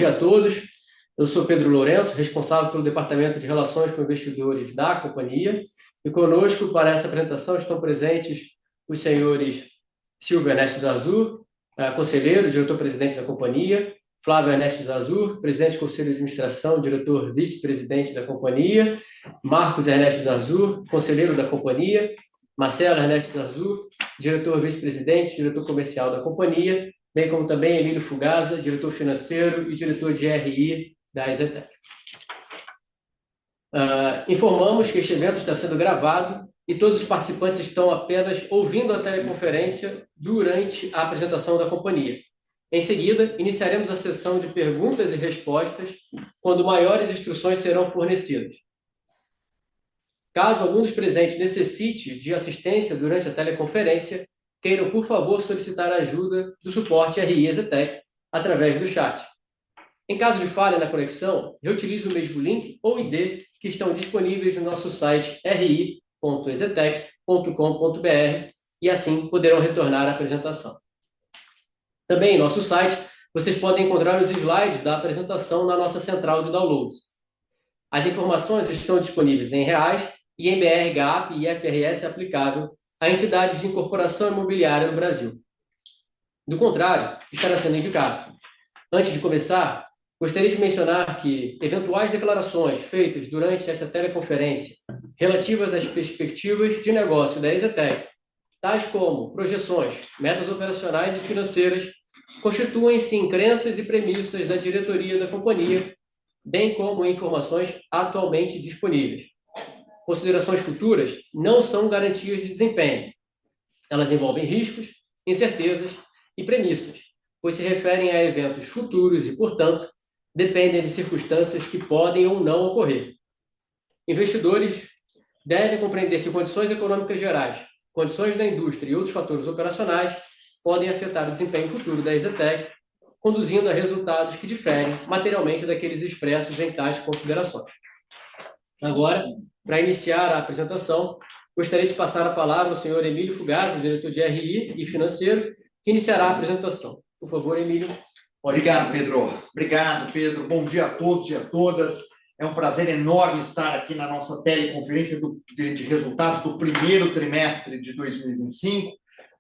dia a todos. Eu sou Pedro Lourenço, responsável pelo Departamento de Relações com Investidores da companhia. E conosco, para essa apresentação, estão presentes os senhores Silvio Ernesto Zarzur, conselheiro, diretor-presidente da companhia, Flávio Ernesto Zarzur, presidente do Conselho de Administração, diretor vice-presidente da companhia, Marcos Ernesto Zarzur, conselheiro da companhia, Marcelo Ernesto Zarzur, diretor vice-presidente, diretor comercial da companhia, bem como também Emílio Fugazza, diretor financeiro e diretor de RI da EZTEC. Informamos que este evento está sendo gravado e todos os participantes estão apenas ouvindo a teleconferência durante a apresentação da companhia. Em seguida, iniciaremos a sessão de perguntas e respostas, quando maiores instruções serão fornecidas. Caso algum dos presentes necessite de assistência durante a teleconferência, queiram, por favor, solicitar a ajuda do suporte RI EZTEC através do chat. Em caso de falha na conexão, reutilize o mesmo link ou ID que estão disponíveis no nosso site ri.ezetec.com.br e assim poderão retornar à apresentação. Também em nosso site, vocês podem encontrar os slides da apresentação na nossa central de downloads. As informações estão disponíveis em reais e em BR, GAAP e IFRS aplicável a entidades de incorporação imobiliária no Brasil. Do contrário, estará sendo indicado. Antes de começar, gostaria de mencionar que eventuais declarações feitas durante esta teleconferência relativas às perspectivas de negócio da EZTEC, tais como projeções, metas operacionais e financeiras, constituem-se em crenças e premissas da diretoria da companhia, bem como informações atualmente disponíveis. Considerações futuras não são garantias de desempenho. Elas envolvem riscos, incertezas e premissas, pois se referem a eventos futuros e, portanto, dependem de circunstâncias que podem ou não ocorrer. Investidores devem compreender que condições econômicas gerais, condições da indústria e outros fatores operacionais podem afetar o desempenho futuro da EZTEC, conduzindo a resultados que diferem materialmente daqueles expressos em tais considerações. Agora, para iniciar a apresentação, gostaria de passar a palavra ao senhor Emílio Fugazza, diretor de RI e financeiro, que iniciará a apresentação. Por favor, Emílio. Obrigado, Pedro. Obrigado, Pedro. Bom dia a todos e a todas. É um prazer enorme estar aqui na nossa teleconferência de resultados do primeiro trimestre de 2025,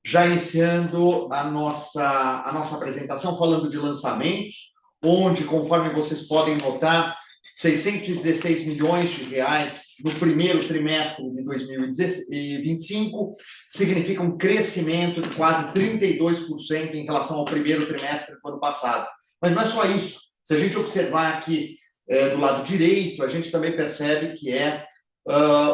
já iniciando a nossa apresentação falando de lançamentos, onde, conforme vocês podem notar, 616 milhões de reais no primeiro trimestre de 2025 significa um crescimento de quase 32% em relação ao primeiro trimestre do ano passado. Mas não é só isso. Se a gente observar aqui do lado direito, a gente também percebe que é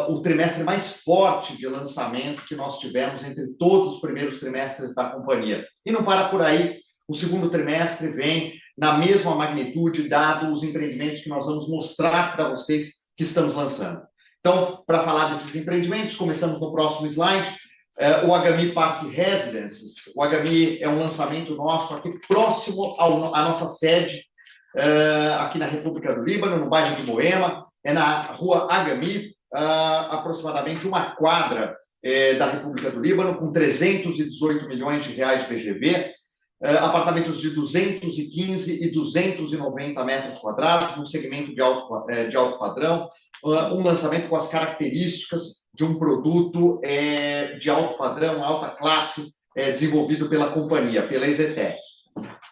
o trimestre mais forte de lançamento que nós tivemos entre todos os primeiros trimestres da companhia. E não para por aí, o segundo trimestre vem na mesma magnitude, dado os empreendimentos que nós vamos mostrar para vocês que estamos lançando. Então, para falar desses empreendimentos, começamos no próximo slide. O HMI Park Residences. O HMI é um lançamento nosso aqui próximo à nossa sede, aqui na República do Líbano, no bairro de Moema. É na rua HMI, aproximadamente uma quadra da República do Líbano, com 318 milhões de reais de VGV. Apartamentos de 215 e 290 metros quadrados, num segmento de alto padrão, um lançamento com as características de um produto de alto padrão, alta classe, desenvolvido pela companhia, pela EZTEC.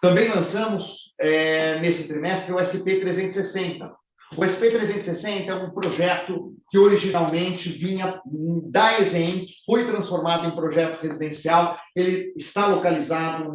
Também lançamos, nesse trimestre, o SP360. O SP360 é um projeto que originalmente vinha da EZEM, foi transformado em projeto residencial. Ele está localizado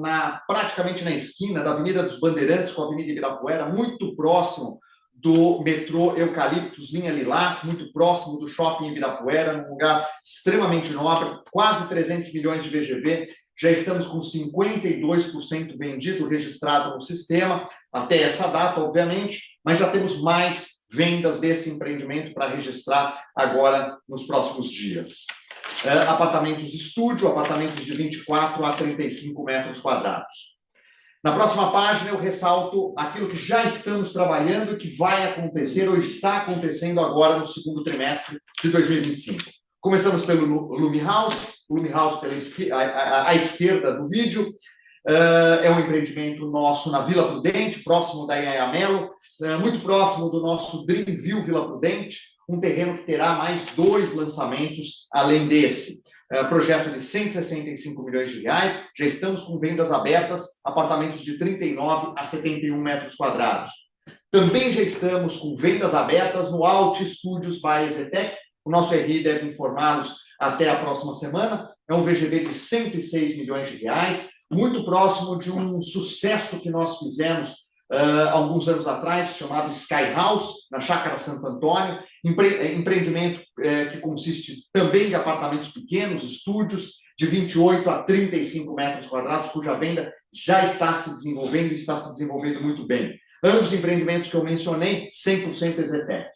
praticamente na esquina da Avenida dos Bandeirantes com a Avenida Ibirapuera, muito próximo do metrô Eucaliptus, linha Lilás, muito próximo do shopping Ibirapuera, num lugar extremamente nobre, quase 300 milhões de VGV. Já estamos com 52% vendido, registrado no sistema, até essa data, obviamente, mas já temos mais vendas desse empreendimento para registrar agora nos próximos dias. Apartamentos estúdio, apartamentos de 24 a 35 metros quadrados. Na próxima página eu ressalto aquilo que já estamos trabalhando e que vai acontecer ou está acontecendo agora no segundo trimestre de 2025. Começamos pelo Lume House, à esquerda do vídeo. É um empreendimento nosso na Vila Prudente, próximo da Iaiamelo, muito próximo do nosso Dreamville Vila Prudente, um terreno que terá mais 2 lançamentos além desse. Projeto de 165 milhões de reais, já estamos com vendas abertas, apartamentos de 39 a 71 metros quadrados. Também já estamos com vendas abertas no Alt Studios by EZTEC, o nosso RI deve informá-los até a próxima semana, é um VGV de 106 milhões de reais, muito próximo de um sucesso que nós fizemos alguns anos atrás, chamado Sky House, na Chácara Santo Antônio, empreendimento que consiste também de apartamentos pequenos, estúdios, de 28 a 35 metros quadrados, cuja venda já está se desenvolvendo e está se desenvolvendo muito bem. Ambos os empreendimentos que eu mencionei, 100% EZTEC.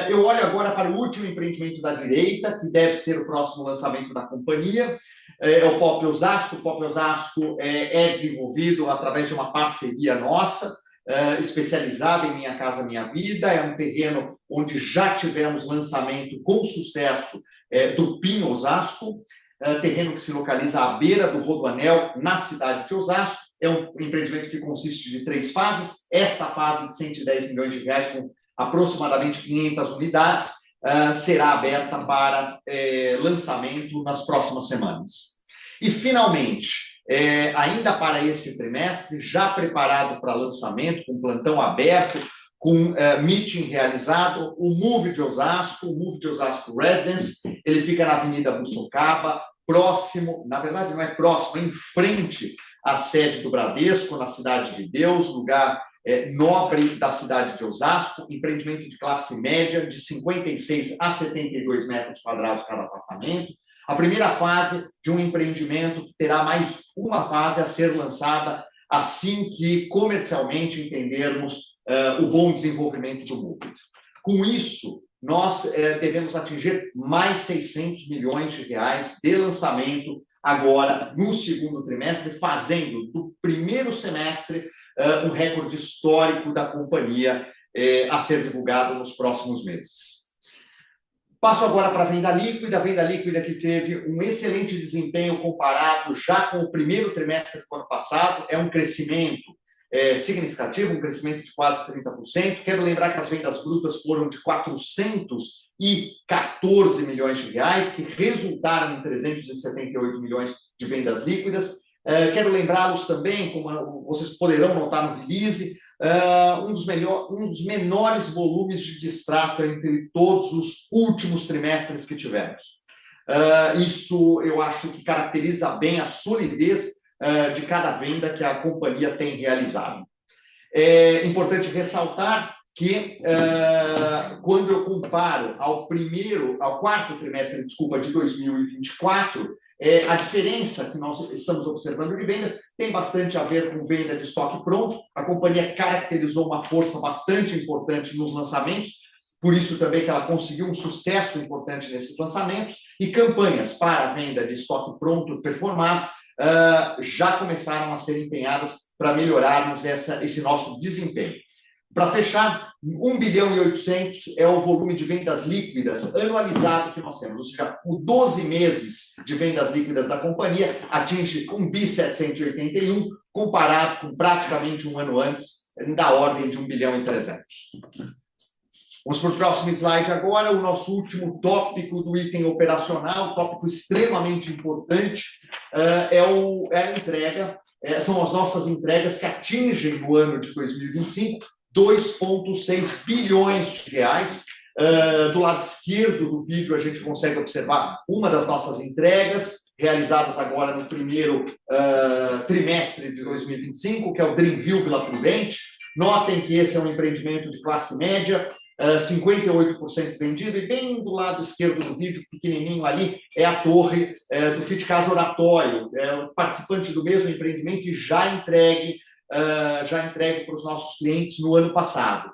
Eu olho agora para o último empreendimento da direita, que deve ser o próximo lançamento da companhia, é o Pop Osasco. O Pop Osasco é desenvolvido através de uma parceria nossa, especializada em Minha Casa Minha Vida, é um terreno onde já tivemos lançamento com sucesso do PIN Osasco, terreno que se localiza à beira do Rodoanel, na cidade de Osasco, é um empreendimento que consiste de 3 fases, esta fase de 110 milhões de reais, com aproximadamente 500 unidades, será aberta para lançamento nas próximas semanas. E, finalmente, ainda para esse trimestre, já preparado para lançamento, com plantão aberto, com meeting realizado, o Move de Osasco, o Move de Osasco Residence, ele fica na Avenida Bussocaba, próximo, na verdade não é próximo, em frente à sede do Bradesco, na Cidade de Deus, lugar nobre da cidade de Osasco, empreendimento de classe média, de 56 a 72 metros quadrados cada apartamento. A primeira fase de um empreendimento que terá mais uma fase a ser lançada assim que comercialmente entendermos o bom desenvolvimento do Move. Com isso, nós devemos atingir mais 600 milhões de reais de lançamento agora no segundo trimestre, fazendo do primeiro semestre um recorde histórico da companhia a ser divulgado nos próximos meses. Passo agora para a venda líquida que teve um excelente desempenho comparado já com o primeiro trimestre do ano passado, é um crescimento significativo, um crescimento de quase 30%. Quero lembrar que as vendas brutas foram de 414 milhões de reais, que resultaram em 378 milhões de vendas líquidas. Quero lembrá-los também, como vocês poderão notar no release, um dos menores volumes de distrato entre todos os últimos trimestres que tivemos. Isso eu acho que caracteriza bem a solidez de cada venda que a companhia tem realizado. É importante ressaltar que quando eu comparo ao quarto trimestre, de 2024, a diferença que nós estamos observando de vendas tem bastante a ver com venda de estoque pronto. A companhia caracterizou uma força bastante importante nos lançamentos, por isso também que ela conseguiu um sucesso importante nesses lançamentos, e campanhas para a venda de estoque pronto performado já começaram a ser empenhadas para melhorarmos esse nosso desempenho. Para fechar, 1 bilhão e 800 é o volume de vendas líquidas anualizado que nós temos, ou seja, o 12 meses de vendas líquidas da companhia atinge 1 bi 781, comparado com praticamente um ano antes, da ordem de 1 bilhão e 300. Vamos para o próximo slide agora, o nosso último tópico do item operacional, tópico extremamente importante, é a entrega, são as nossas entregas que atingem no ano de 2025 2,6 bilhões de reais. Do lado esquerdo do vídeo, a gente consegue observar uma das nossas entregas, realizadas agora no primeiro trimestre de 2025, que é o Dreamville Vila Prudente. Notem que esse é um empreendimento de classe média, 58% vendido, e bem do lado esquerdo do vídeo, pequenininho ali, é a torre do Fit Casa Oratório, o participante do mesmo empreendimento e já entregue para os nossos clientes no ano passado.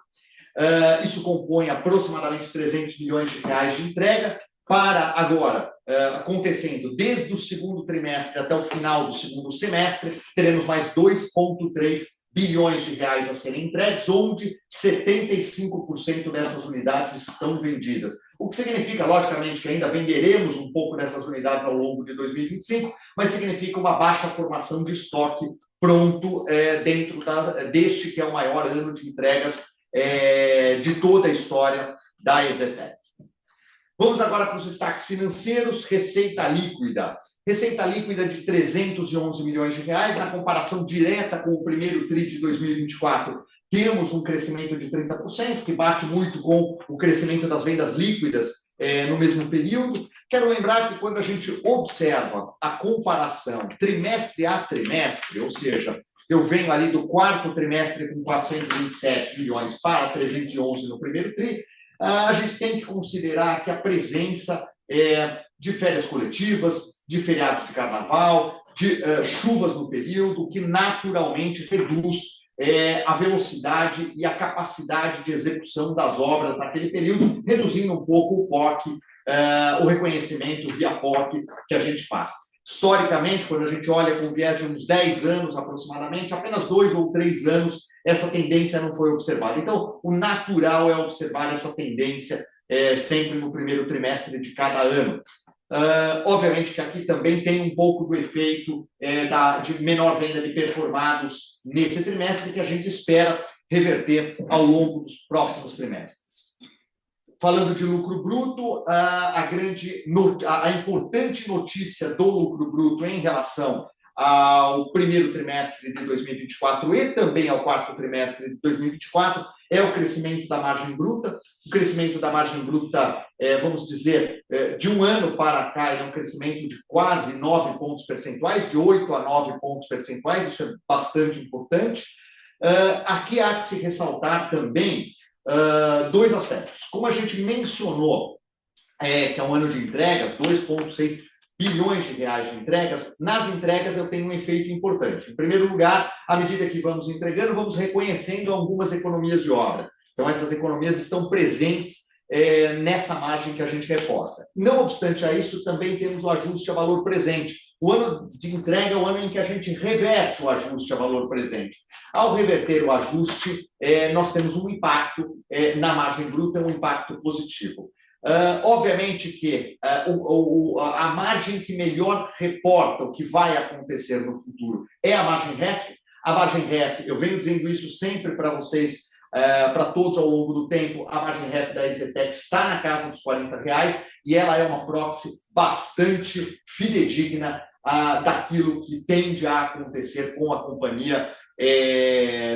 Isso compõe aproximadamente 300 milhões de reais de entrega. Para agora, acontecendo desde o segundo trimestre até o final do segundo semestre, teremos mais 2,3 bilhões de reais a serem entregues, onde 75% dessas unidades estão vendidas. O que significa, logicamente, que ainda venderemos um pouco dessas unidades ao longo de 2025, mas significa uma baixa formação de estoque pronto dentro deste que é o maior ano de entregas de toda a história da EZTEC. Vamos agora para os destaques financeiros. Receita líquida. Receita líquida de 311 milhões de reais, na comparação direta com o primeiro TRI de 2024, temos um crescimento de 30%, que bate muito com o crescimento das vendas líquidas no mesmo período. Quero lembrar que quando a gente observa a comparação trimestre a trimestre, ou seja, eu venho ali do quarto trimestre com 427 milhões para 311 no primeiro TRI, a gente tem que considerar que a presença de férias coletivas, de feriados de carnaval, de chuvas no período, que naturalmente reduz a velocidade e a capacidade de execução das obras naquele período, reduzindo um pouco o POC, o reconhecimento via POC que a gente faz. Historicamente, quando a gente olha com viés de uns 10 anos aproximadamente, apenas 2 ou 3 anos, essa tendência não foi observada. Então, o natural é observar essa tendência sempre no primeiro trimestre de cada ano. Obviamente que aqui também tem um pouco do efeito de menor venda de performados nesse trimestre, que a gente espera reverter ao longo dos próximos trimestres. Falando de lucro bruto, a importante notícia do lucro bruto em relação ao primeiro trimestre de 2024 e também ao quarto trimestre de 2024 é o crescimento da margem bruta. O crescimento da margem bruta, vamos dizer, de um ano para cá, é um crescimento de quase 9 pontos percentuais, de 8 a 9 pontos percentuais, isso é bastante importante. Aqui há que se ressaltar também dois aspectos. Como a gente mencionou, que é um ano de entregas, 2,6 bilhões de reais de entregas, nas entregas eu tenho um efeito importante. Em primeiro lugar, à medida que vamos entregando, vamos reconhecendo algumas economias de obra. Então, essas economias estão presentes nessa margem que a gente reporta. Não obstante a isso, também temos o ajuste a valor presente. O ano de entrega é o ano em que a gente reverte o ajuste a valor presente. Ao reverter o ajuste, nós temos um impacto na margem bruta, um impacto positivo. Obviamente que a margem que melhor reporta o que vai acontecer no futuro é a margem REF. A margem REF, eu venho dizendo isso sempre para vocês, para todos ao longo do tempo, a margem REF da EZTEC está na casa dos R$40 e ela é uma proxy bastante fidedigna daquilo que tende a acontecer com a companhia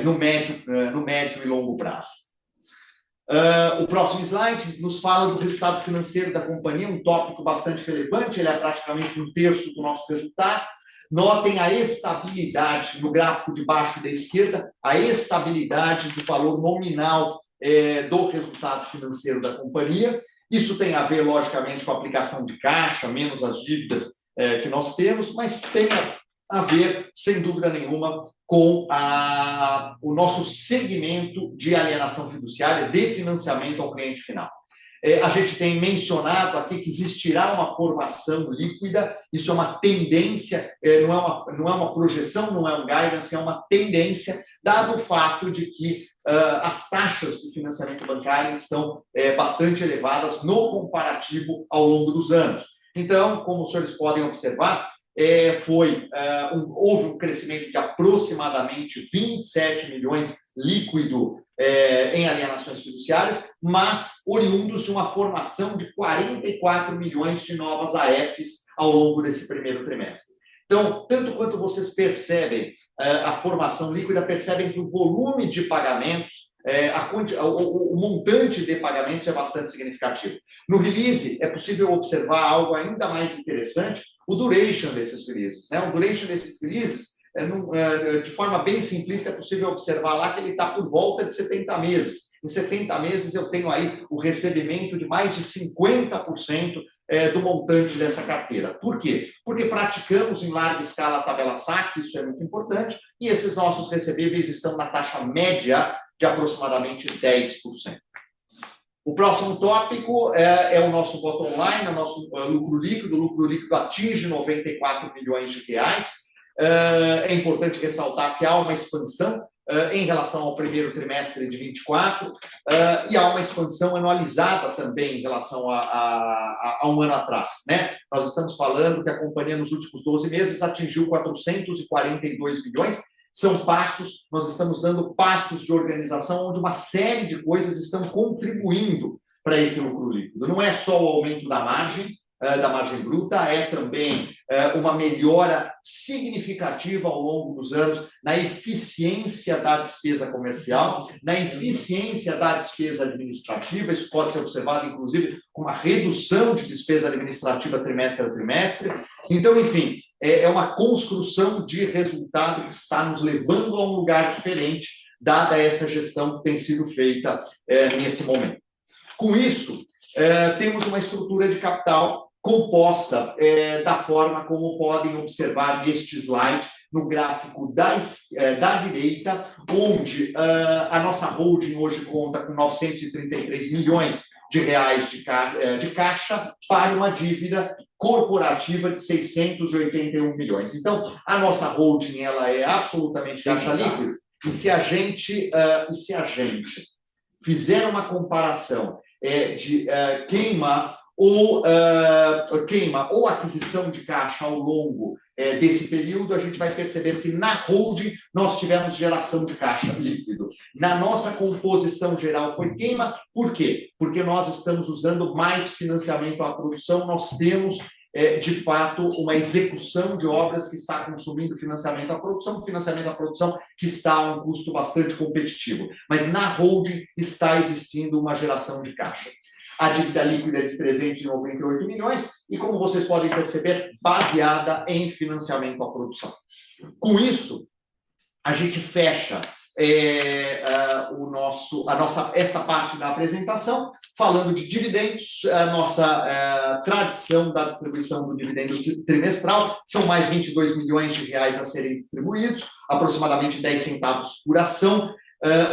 no médio e longo prazo. O próximo slide nos fala do resultado financeiro da companhia, um tópico bastante relevante, ele é praticamente um terço do nosso resultado. Notem a estabilidade no gráfico de baixo da esquerda, a estabilidade do valor nominal do resultado financeiro da companhia. Isso tem a ver, logicamente, com a aplicação de caixa, menos as dívidas que nós temos, mas tem a ver, sem dúvida nenhuma, com o nosso segmento de alienação fiduciária, de financiamento ao cliente final. A gente tem mencionado aqui que existirá uma formação líquida, isso é uma tendência, não é uma projeção, não é um guidance, é uma tendência, dado o fato de que as taxas de financiamento bancário estão bastante elevadas no comparativo ao longo dos anos. Então, como os senhores podem observar, houve um crescimento de aproximadamente 27 milhões líquido em alienações fiduciárias, mas oriundos de uma formação de 44 milhões de novas AFs ao longo desse primeiro trimestre. Então, tanto quanto vocês percebem a formação líquida, percebem que o volume de pagamentos, o montante de pagamentos é bastante significativo. No release, é possível observar algo ainda mais interessante, o duration desses releases. O duration desses releases, de forma bem simplista, é possível observar lá que ele está por volta de 70 meses. Em 70 meses, eu tenho aí o recebimento de mais de 50% do montante dessa carteira. Por quê? Porque praticamos em larga escala a tabela saque, isso é muito importante, e esses nossos recebíveis estão na taxa média de aproximadamente 10%. O próximo tópico é o nosso bottom line, o nosso lucro líquido. O lucro líquido atinge 94 milhões de reais. É importante ressaltar que há uma expansão em relação ao primeiro trimestre de 24, e há uma expansão anualizada também em relação a um ano atrás, né? Nós estamos falando que a companhia nos últimos 12 meses atingiu 442 bilhões. São passos, nós estamos dando passos de organização onde uma série de coisas estão contribuindo para esse lucro líquido. Não é só o aumento da margem bruta, é também uma melhora significativa ao longo dos anos na eficiência da despesa comercial, na eficiência da despesa administrativa. Isso pode ser observado, inclusive, com uma redução de despesa administrativa trimestre a trimestre. Então, enfim, é uma construção de resultado que está nos levando a um lugar diferente, dada essa gestão que tem sido feita nesse momento. Com isso, temos uma estrutura de capital composta da forma como podem observar neste slide, no gráfico da direita, onde a nossa holding hoje conta com 933 milhões de reais de caixa para uma dívida corporativa de 681 milhões. Então, a nossa holding ela é absolutamente caixa líquida, e se a gente fizer uma comparação de queima ou aquisição de caixa ao longo desse período, a gente vai perceber que na holding nós tivemos geração de caixa líquido. Na nossa composição geral foi queima. Por quê? Porque nós estamos usando mais financiamento à produção, nós temos de fato, uma execução de obras que está consumindo financiamento à produção que está a um custo bastante competitivo. Mas na holding está existindo uma geração de caixa. A dívida líquida é de 398 milhões e, como vocês podem perceber, baseada em financiamento à produção. Com isso, a gente fecha esta parte da apresentação, falando de dividendos, a nossa tradição da distribuição do dividendo trimestral, são mais 22 milhões de reais a serem distribuídos, aproximadamente 10 centavos por ação,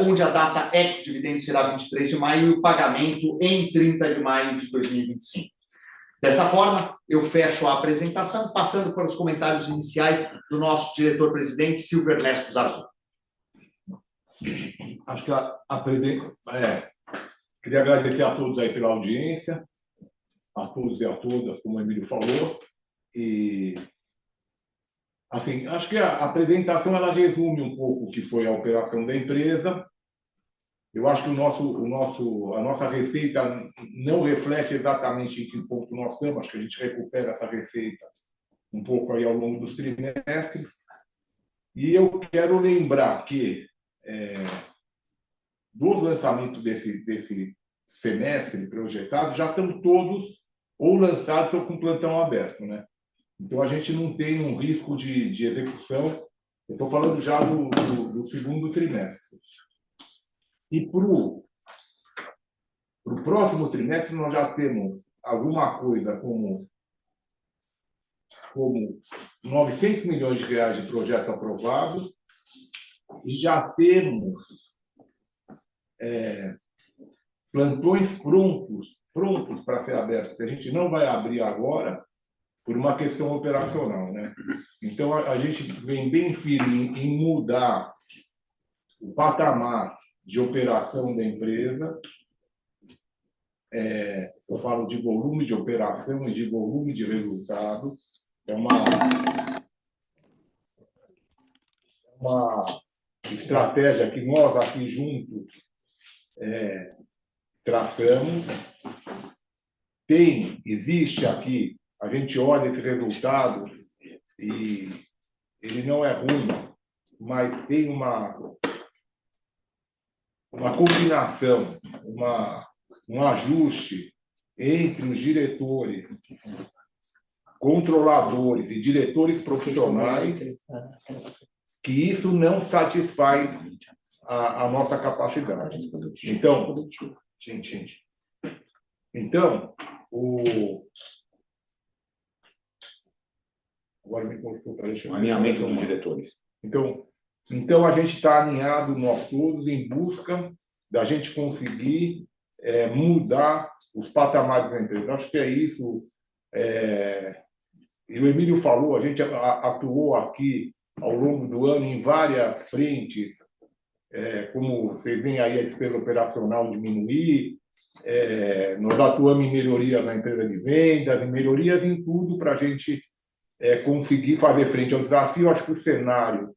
onde a data ex-dividendo será 23 de maio e o pagamento em 30 de maio de 2025. Dessa forma, eu fecho a apresentação, passando para os comentários iniciais do nosso diretor-presidente, Silvio Ernesto Zarzur. Acho que queria agradecer a todos aí pela audiência, a todos e a todas, como o Emílio falou, e assim, acho que a apresentação ela resume um pouco o que foi a operação da empresa. Eu acho que a nossa receita não reflete exatamente em que ponto nós estamos, acho que a gente recupera essa receita um pouco aí ao longo dos trimestres. E eu quero lembrar que dos lançamentos desse semestre projetado, já estão todos ou lançados ou com plantão aberto, né? Então, a gente não tem um risco de execução. Eu estou falando já do segundo trimestre. E para o próximo trimestre, nós já temos alguma coisa como 900 milhões de reais de projeto aprovado e já temos plantões prontos para ser abertos, que a gente não vai abrir agora por uma questão operacional, né? Então, a gente vem bem firme em mudar o patamar de operação da empresa. Eu falo de volume de operação e de volume de resultado. É uma estratégia que nós aqui juntos traçamos. Existe aqui, a gente olha esse resultado e ele não é ruim, mas tem uma combinação, um ajuste entre os diretores, controladores e diretores profissionais, que isso não satisfaz a nossa capacidade. Então, agora me cortou, o alinhamento dos diretores. Então a gente está alinhado, nós todos, em busca da gente conseguir mudar os patamares da empresa. Acho que é isso. E o Emílio falou, a gente atuou aqui ao longo do ano em várias frentes como vocês veem aí, a despesa operacional diminuir. Nós atuamos em melhorias na empresa de vendas, em melhorias em tudo para a gente conseguir fazer frente ao desafio. Acho que o cenário,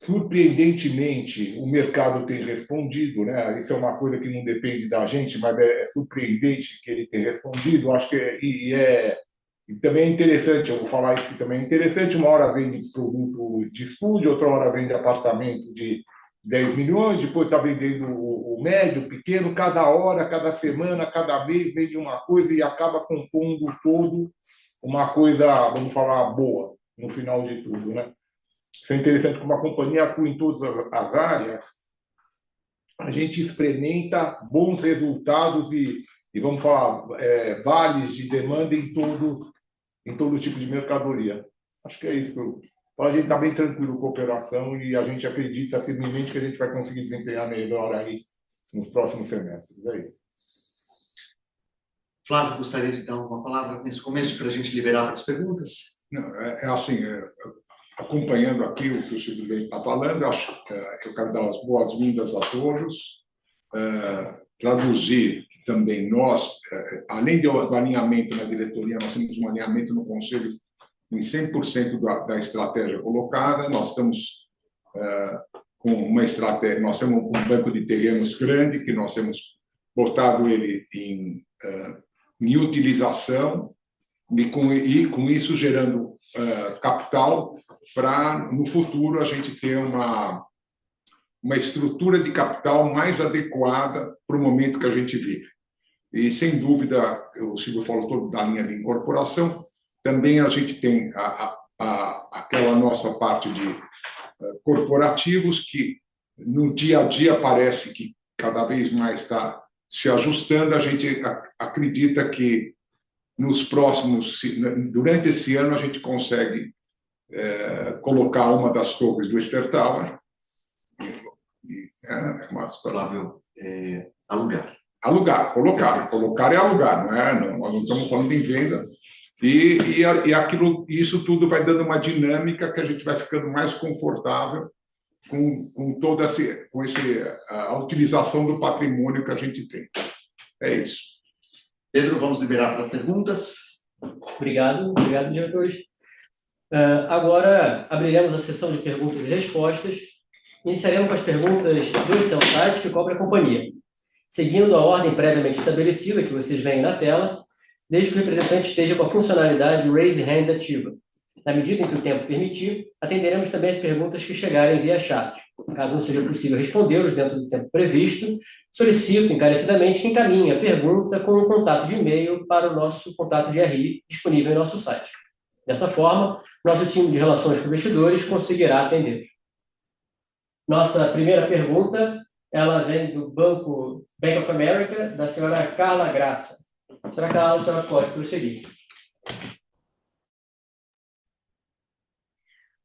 surpreendentemente, o mercado tem respondido, né? Isso é uma coisa que não depende da gente, mas é surpreendente que ele tenha respondido. Acho que e também é interessante, eu vou falar isso que também é interessante, uma hora vende produto de estúdio, outra hora vende apartamento de 10 milhões, depois está vendendo o médio, o pequeno, cada hora, cada semana, cada mês vende uma coisa e acaba compondo todo uma coisa, vamos falar, boa, no final de tudo, né? Isso é interessante, como a companhia atua em todas as áreas, a gente experimenta bons resultados e vamos falar, vales de demanda em todo tipo de mercadoria. Acho que é isso. Então, a gente está bem tranquilo com a operação e a gente acredita firmemente que a gente vai conseguir desempenhar melhor aí nos próximos semestres. É isso. Flávio, gostaria de dar uma palavra nesse começo para a gente liberar para as perguntas? Não, assim, acompanhando aqui o que o Silvio está falando, eu quero dar as boas-vindas a todos, traduzir também nós, além do alinhamento na diretoria, nós temos um alinhamento no conselho em 100% da estratégia colocada, nós estamos com uma estratégia, nós temos um banco de terrenos grande, que nós temos botado ele em utilização, e com isso gerando capital para, no futuro, a gente ter uma estrutura de capital mais adequada para o momento que a gente vive. E, sem dúvida, o Silvio falou todo da linha de incorporação, também a gente tem aquela nossa parte de corporativos que, no dia a dia, parece que cada vez mais está se ajustando. A gente acredita que durante esse ano, a gente consegue colocar uma das torres do Ester Tower. Flávio, alugar. Alugar, colocar. Colocar é alugar, não, nós não estamos falando em venda. E isso tudo vai dando uma dinâmica que a gente vai ficando mais confortável com toda a utilização do patrimônio que a gente tem. É isso. Pedro, vamos liberar para perguntas. Obrigado, diretores. Agora, abriremos a sessão de perguntas e respostas. Iniciaremos com as perguntas do seu site que cobre a companhia, seguindo a ordem previamente estabelecida que vocês veem na tela, desde que o representante esteja com a funcionalidade Raise Hand ativa. Na medida em que o tempo permitir, atenderemos também as perguntas que chegarem via chat. Caso não seja possível respondê-los dentro do tempo previsto, solicito encarecidamente que encaminhe a pergunta com um contato de e-mail para o nosso contato de RI disponível em nosso site. Dessa forma, nosso time de relações com investidores conseguirá atendê-los. Nossa primeira pergunta, ela vem do Bank of America, da senhora Carla Graça. Senhora Carla, a senhora pode prosseguir.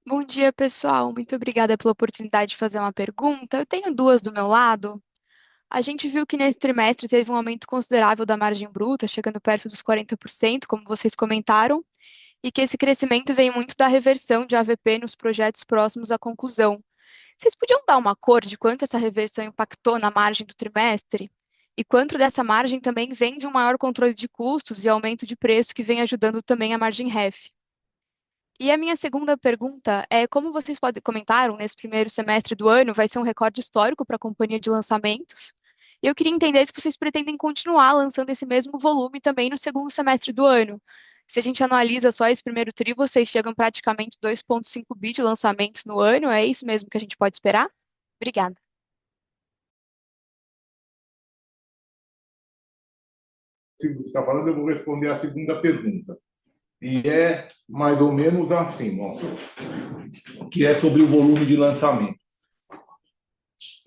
Bom dia, pessoal. Muito obrigada pela oportunidade de fazer uma pergunta. Eu tenho duas do meu lado. A gente viu que nesse trimestre teve um aumento considerável da margem bruta, chegando perto dos 40%, como vocês comentaram, e que esse crescimento vem muito da reversão de AVP nos projetos próximos à conclusão. Vocês podiam dar uma cor de quanto essa reversão impactou na margem do trimestre? E quanto dessa margem também vem de um maior controle de custos e aumento de preço que vem ajudando também a margem REF? E a minha segunda pergunta é, como vocês comentaram, nesse primeiro semestre do ano vai ser um recorde histórico para a companhia de lançamentos. E eu queria entender se vocês pretendem continuar lançando esse mesmo volume também no segundo semestre do ano. Se a gente analisa só esse primeiro tri, vocês chegam praticamente 2,5 bi de lançamentos no ano. É isso mesmo que a gente pode esperar? Obrigada. Se você está falando, eu vou responder a segunda pergunta. E é mais ou menos assim, que é sobre o volume de lançamento.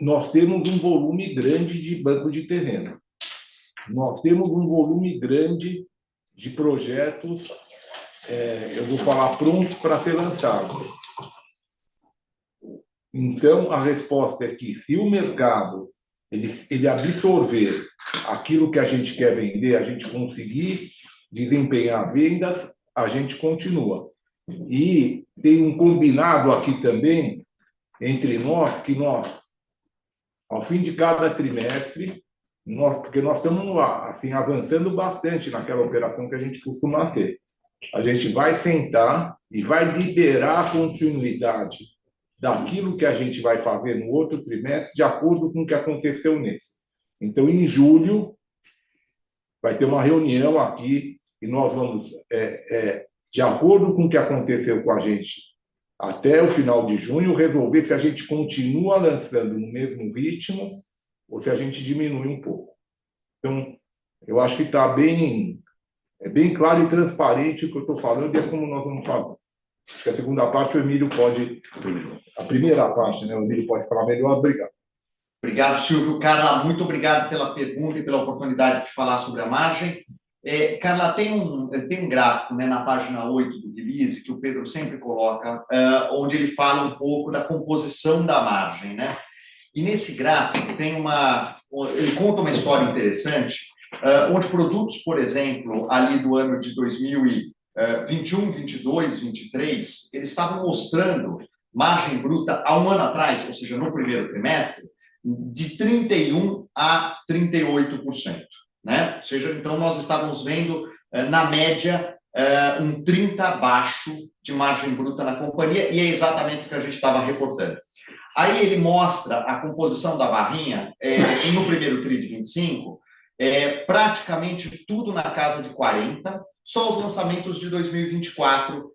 Nós temos um volume grande de banco de terreno. Nós temos um volume grande de projetos, eu vou falar, prontos para ser lançado. Então, a resposta é que, se o mercado ele absorver aquilo que a gente quer vender, a gente conseguir desempenhar vendas, a gente continua. E tem um combinado aqui também, entre nós que nós, ao fim de cada trimestre, porque nós estamos assim, avançando bastante naquela operação que a gente costuma ter. A gente vai sentar e vai liberar a continuidade daquilo que a gente vai fazer no outro trimestre, de acordo com o que aconteceu nesse. Então, em julho, vai ter uma reunião aqui e nós vamos, de acordo com o que aconteceu com a gente até o final de junho, resolver se a gente continua lançando no mesmo ritmo ou se a gente diminui um pouco. Então, eu acho que está bem claro e transparente o que eu estou falando e é como nós vamos fazer. Acho que a segunda parte o Emílio pode... A primeira parte, né? O Emílio pode falar melhor. Obrigado. Obrigado, Silvio. Carla, muito obrigado pela pergunta e pela oportunidade de falar sobre a margem. Carla, tem um gráfico, né, na página 8 do release, que o Pedro sempre coloca, onde ele fala um pouco da composição da margem, né? E nesse gráfico ele conta uma história interessante, onde produtos, por exemplo, ali do ano de 2021, 22, 23, eles estavam mostrando margem bruta há um ano atrás, ou seja, no primeiro trimestre, de 31% a 38%, né? Ou seja, então nós estávamos vendo, na média, um 30% abaixo de margem bruta na companhia, e é exatamente o que a gente estava reportando. Aí ele mostra a composição da barrinha, no primeiro TRI de 25, praticamente tudo na casa de 40%, só os lançamentos de 2024,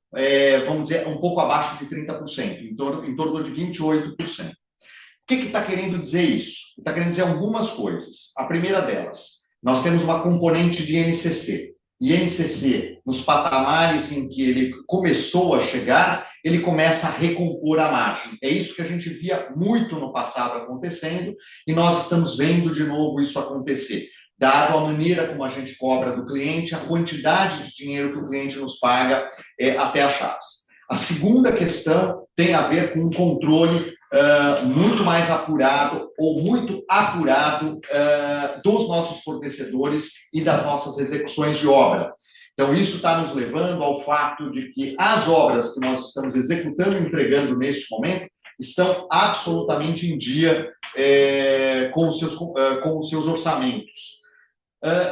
vamos dizer, um pouco abaixo de 30%, em torno de 28%. O que está querendo dizer isso? Está querendo dizer algumas coisas. A primeira delas, nós temos uma componente de NCC. E NCC, nos patamares em que ele começou a chegar, ele começa a recompor a margem. É isso que a gente via muito no passado acontecendo, e nós estamos vendo de novo isso acontecer. Dado a maneira como a gente cobra do cliente, a quantidade de dinheiro que o cliente nos paga até as chaves. A segunda questão tem a ver com um controle muito mais apurado ou muito apurado dos nossos fornecedores e das nossas execuções de obra. Então, isso está nos levando ao fato de que as obras que nós estamos executando e entregando neste momento estão absolutamente em dia com os seus orçamentos.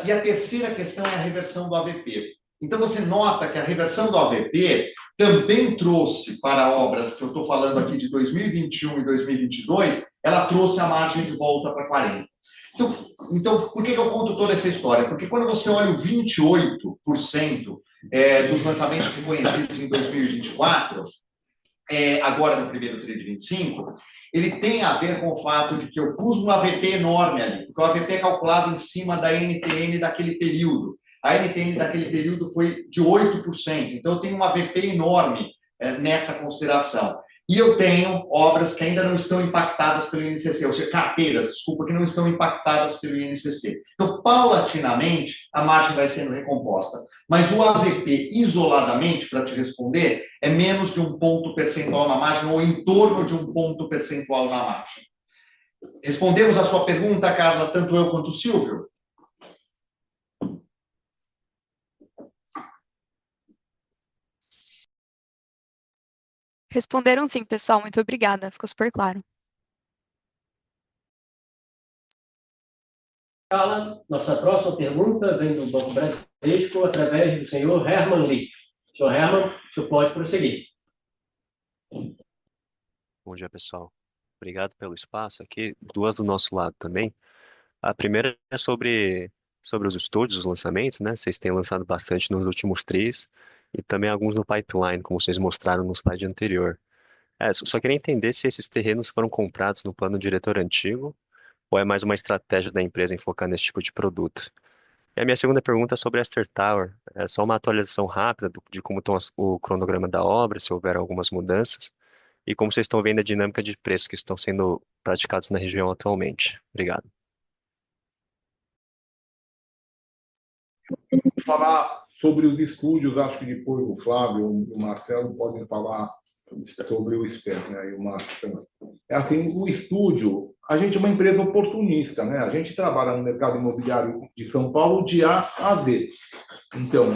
E a terceira questão é a reversão do AVP. Então, você nota que a reversão do AVP também trouxe para obras que eu estou falando aqui de 2021 e 2022, ela trouxe a margem de volta para 40%. Então, por que eu conto toda essa história? Porque quando você olha o 28% dos lançamentos reconhecidos em 2024, agora no primeiro TRI de 25, ele tem a ver com o fato de que eu pus um AVP enorme ali, porque o AVP é calculado em cima da NTN daquele período. A NTN daquele período foi de 8%, então eu tenho um AVP enorme nessa consideração. E eu tenho obras que ainda não estão impactadas pelo INCC, ou seja, carteiras, desculpa, que não estão impactadas pelo INCC. Então, paulatinamente, a margem vai sendo recomposta. Mas o AVP, isoladamente, para te responder, é menos de 1 ponto percentual na margem, ou em torno de 1 ponto percentual na margem. Respondemos a sua pergunta, Carla, tanto eu quanto o Silvio? Responderam sim, pessoal. Muito obrigada. Ficou super claro. Carla, nossa próxima pergunta vem do Banco Bradesco, através do senhor Herman Lee. Senhor Herman, o senhor pode prosseguir. Bom dia, pessoal. Obrigado pelo espaço aqui. Duas do nosso lado também. A primeira é sobre os estúdios, os lançamentos, né? Vocês têm lançado bastante nos últimos tris e também alguns no pipeline, como vocês mostraram no slide anterior. Só queria entender se esses terrenos foram comprados no plano diretor antigo ou é mais uma estratégia da empresa em focar nesse tipo de produto. E a minha segunda pergunta é sobre a Esther Tower. É só uma atualização rápida de como está o cronograma da obra, se houver algumas mudanças, e como vocês estão vendo a dinâmica de preços que estão sendo praticados na região atualmente. Obrigado. Vamos falar sobre os estúdios, acho que depois o Flávio e o Marcelo podem falar sobre o SPEC, né? E o Márcio também. Assim, o estúdio, a gente é uma empresa oportunista, né? A gente trabalha no mercado imobiliário de São Paulo de A a Z. Então,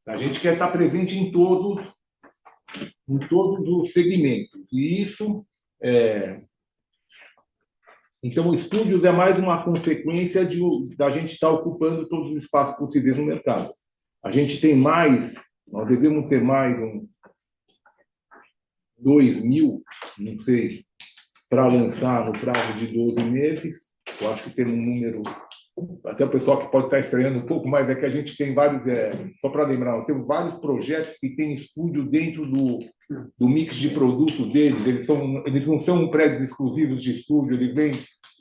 a gente quer estar presente em todos os segmentos. E isso Então, o estúdios é mais uma consequência da gente estar ocupando todos os espaços possíveis no mercado. A gente tem mais, nós devemos ter mais 2.000, não sei, para lançar no prazo de 12 meses. Eu acho que tem um número, até o pessoal que pode estar estranhando um pouco, mas é que a gente tem vários, só para lembrar, nós temos vários projetos que têm estúdio dentro do mix de produtos deles. Eles não são prédios exclusivos de estúdio, eles vêm,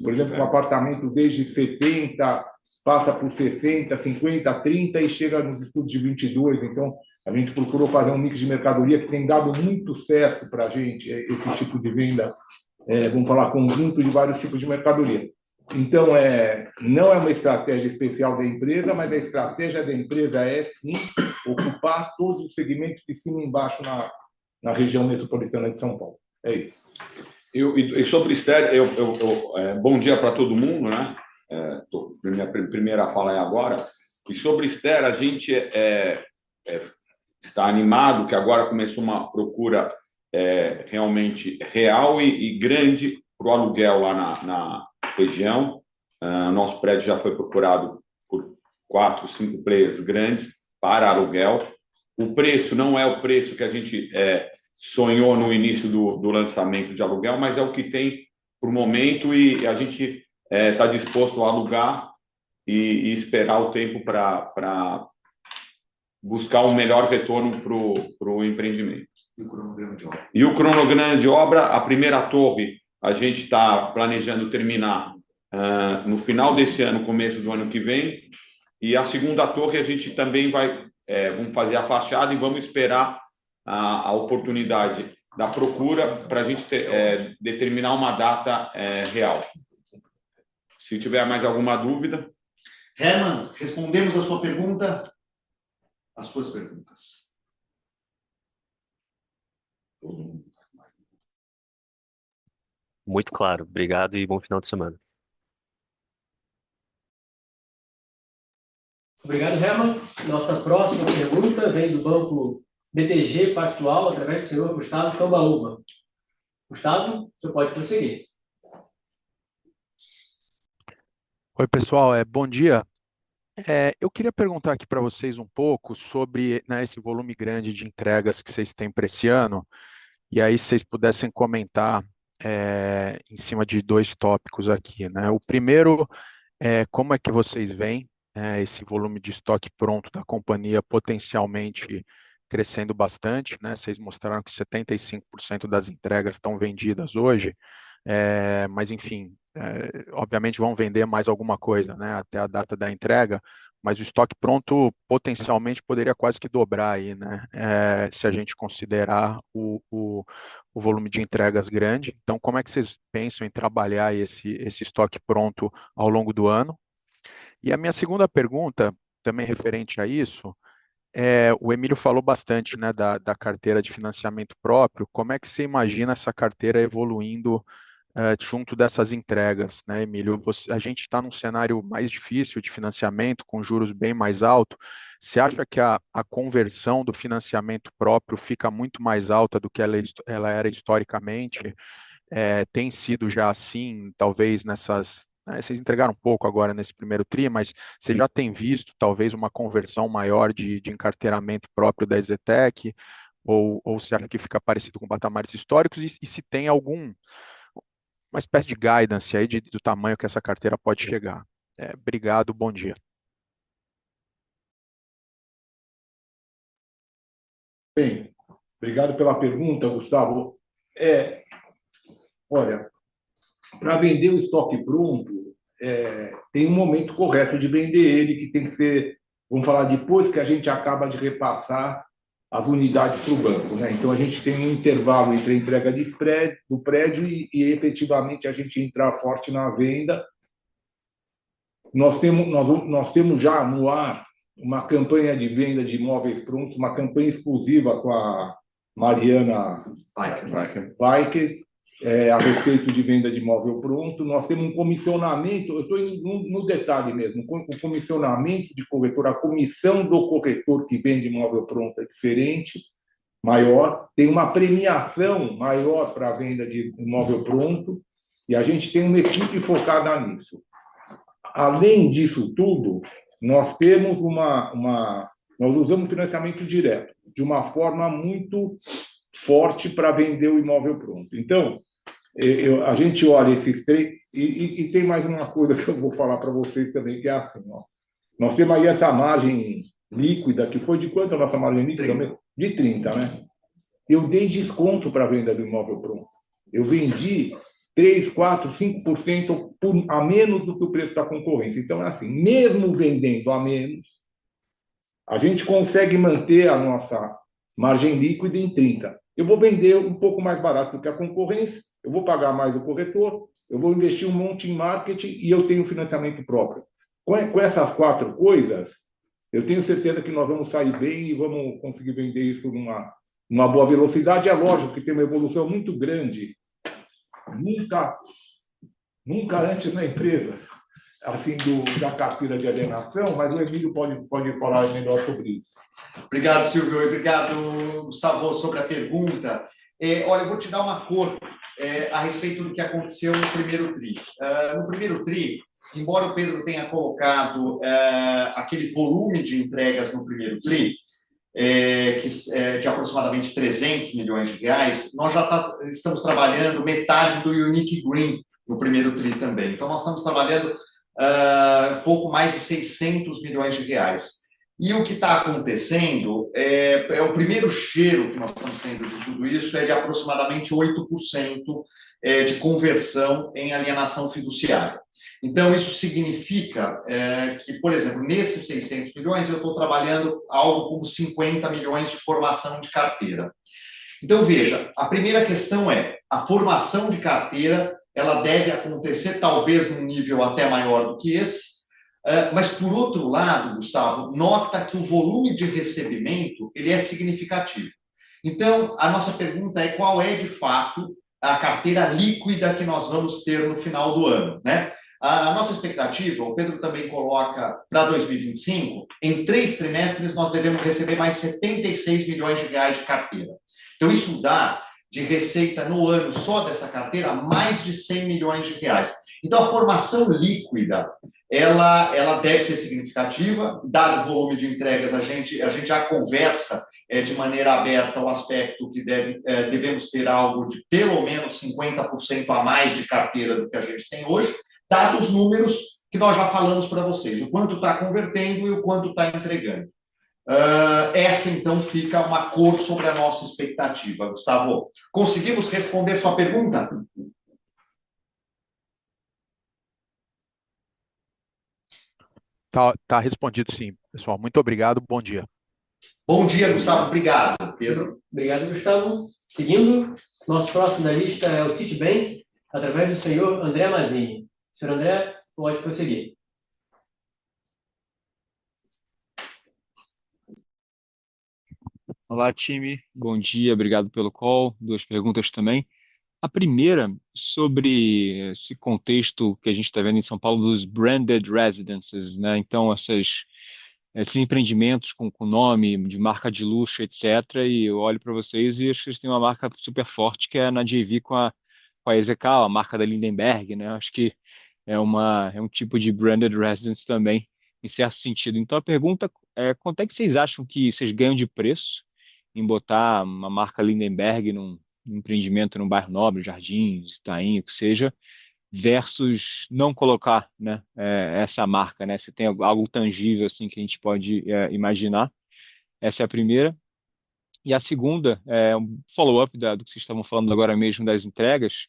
por exemplo, um apartamento desde 70, passa por 60, 50, 30 e chega nos estúdios de 22. Então, a gente procurou fazer um mix de mercadoria que tem dado muito certo para a gente, esse tipo de venda, vamos falar, conjunto de vários tipos de mercadoria. Então, não é uma estratégia especial da empresa, mas a estratégia da empresa é, sim, ocupar todos os segmentos de cima e embaixo na região metropolitana de São Paulo. É isso. E sobre estéreo, bom dia para todo mundo, né? Minha primeira fala é agora. E sobre estéreo, a gente está animado que agora começou uma procura realmente real e grande para o aluguel lá na região. Nosso prédio já foi procurado por 4, 5 players grandes para aluguel. O preço não é o preço que a gente sonhou no início do lançamento de aluguel, mas é o que tem por momento e a gente está disposto a alugar e esperar o tempo para buscar um melhor retorno para o empreendimento. E o cronograma de obra? E o cronograma de obra, a primeira torre, a gente está planejando terminar no final desse ano, começo do ano que vem, e a segunda torre a gente também vamos fazer a fachada e vamos esperar a oportunidade da procura para a gente determinar uma data real. Se tiver mais alguma dúvida... Herman, respondemos a sua pergunta? As suas perguntas. Muito claro. Obrigado e bom final de semana. Obrigado, Herman. Nossa próxima pergunta vem do Banco BTG Pactual, através do senhor Gustavo Cambaúva. Gustavo, você pode prosseguir. Oi, pessoal, bom dia. Eu queria perguntar aqui para vocês um pouco sobre, né, esse volume grande de entregas que vocês têm para esse ano, e aí se vocês pudessem comentar em cima de 2 tópicos aqui, né? O primeiro é como é que vocês veem esse volume de estoque pronto da companhia potencialmente crescendo bastante, né? Vocês mostraram que 75% das entregas estão vendidas hoje, mas enfim, obviamente vão vender mais alguma coisa, né, até a data da entrega, mas o estoque pronto potencialmente poderia quase que dobrar aí, né, se a gente considerar o volume de entregas grande. Então, como é que vocês pensam em trabalhar esse estoque pronto ao longo do ano? E a minha segunda pergunta, também referente a isso, o Emílio falou bastante, né, da carteira de financiamento próprio. Como é que você imagina essa carteira evoluindo junto dessas entregas, né, Emílio? A gente está num cenário mais difícil de financiamento, com juros bem mais altos. Você acha que a conversão do financiamento próprio fica muito mais alta do que ela era historicamente? Tem sido já assim, talvez vocês entregaram um pouco agora nesse primeiro tri, mas você já tem visto talvez uma conversão maior de encarteiramento próprio da EZTEC? Ou você acha que fica parecido com patamares históricos? E se tem uma espécie de guidance aí do tamanho que essa carteira pode chegar? Obrigado, bom dia. Bem, obrigado pela pergunta, Gustavo. Olha, para vender o estoque pronto, tem um momento correto de vender ele, que tem que ser, vamos falar, depois que a gente acaba de repassar as unidades para o banco, né? Então, a gente tem um intervalo entre a entrega do prédio e efetivamente a gente entrar forte na venda. Nós temos já no ar uma campanha de venda de imóveis prontos, uma campanha exclusiva com a Mariana Paiker, a respeito de venda de imóvel pronto. Nós temos um comissionamento, eu estou indo no detalhe mesmo, o comissionamento de corretor, a comissão do corretor que vende imóvel pronto é diferente, maior, tem uma premiação maior para a venda de imóvel pronto, e a gente tem uma equipe focada nisso. Além disso tudo, nós temos nós usamos financiamento direto, de uma forma muito forte para vender o imóvel pronto. Então, a gente olha esses três, e tem mais uma coisa que eu vou falar para vocês também, que é assim, ó. Nós temos aí essa margem líquida, que foi de quanto a nossa margem líquida? 30. De 30, né? Eu dei desconto para a venda do imóvel pronto. Eu vendi 3, 4, 5% a menos do que o preço da concorrência. Então, é assim, mesmo vendendo a menos, a gente consegue manter a nossa margem líquida em 30. Eu vou vender um pouco mais barato do que a concorrência, eu vou pagar mais o corretor, eu vou investir um monte em marketing e eu tenho financiamento próprio. Com essas 4 coisas, eu tenho certeza que nós vamos sair bem e vamos conseguir vender isso numa boa velocidade. É lógico que tem uma evolução muito grande. Nunca antes na empresa, assim, da carteira de alienação, mas o Emílio pode falar melhor sobre isso. Obrigado, Silvio, e obrigado, Gustavo, sobre a pergunta. Olha, eu vou te dar uma cor a respeito do que aconteceu no primeiro TRI. No primeiro TRI, embora o Pedro tenha colocado aquele volume de entregas no primeiro TRI, de aproximadamente 300 milhões de reais, nós já estamos trabalhando metade do Unique Green no primeiro TRI também. Então, nós estamos trabalhando pouco mais de 600 milhões de reais. E o que está acontecendo o primeiro cheiro que nós estamos tendo de tudo isso é de aproximadamente 8% de conversão em alienação fiduciária. Então, isso significa que, por exemplo, nesses 600 milhões, eu estou trabalhando algo como 50 milhões de formação de carteira. Então, veja, a primeira questão a formação de carteira, ela deve acontecer talvez num nível até maior do que esse, mas, por outro lado, Gustavo, nota que o volume de recebimento ele é significativo. Então, a nossa pergunta é qual é, de fato, a carteira líquida que nós vamos ter no final do ano, né? A nossa expectativa, o Pedro também coloca para 2025, em 3 trimestres nós devemos receber mais 76 milhões de reais de carteira. Então, isso dá de receita no ano só dessa carteira mais de 100 milhões de reais. Então, a formação líquida, ela deve ser significativa, dado o volume de entregas, a gente já conversa de maneira aberta o aspecto que devemos ter algo de pelo menos 50% a mais de carteira do que a gente tem hoje, dados os números que nós já falamos para vocês, o quanto está convertendo e o quanto está entregando. Essa, então, fica uma cor sobre a nossa expectativa. Gustavo, conseguimos responder sua pergunta? Tá respondido, sim, pessoal. Muito obrigado. Bom dia. Bom dia, Gustavo. Obrigado. Pedro? Obrigado, Gustavo. Seguindo, nosso próximo da lista é o Citibank, através do senhor André Mazzini. Senhor André, pode prosseguir. Olá, time. Bom dia, obrigado pelo call. 2 perguntas também. A primeira, sobre esse contexto que a gente está vendo em São Paulo dos branded residences, né? Então, esses empreendimentos com nome de marca de luxo, etc. E eu olho para vocês e acho que vocês têm uma marca super forte, que é na JV com a EZK, a marca da Lindenberg, né? Acho que é um tipo de branded residence também, em certo sentido. Então, a pergunta é, quanto é que vocês acham que vocês ganham de preço em botar uma marca Lindenberg num empreendimento num bairro nobre, Jardins, Itaim, o que seja, versus não colocar, né, essa marca, né? Se tem algo tangível assim que a gente pode imaginar. Essa é a primeira. E a segunda é um follow-up do que vocês estavam falando agora mesmo das entregas.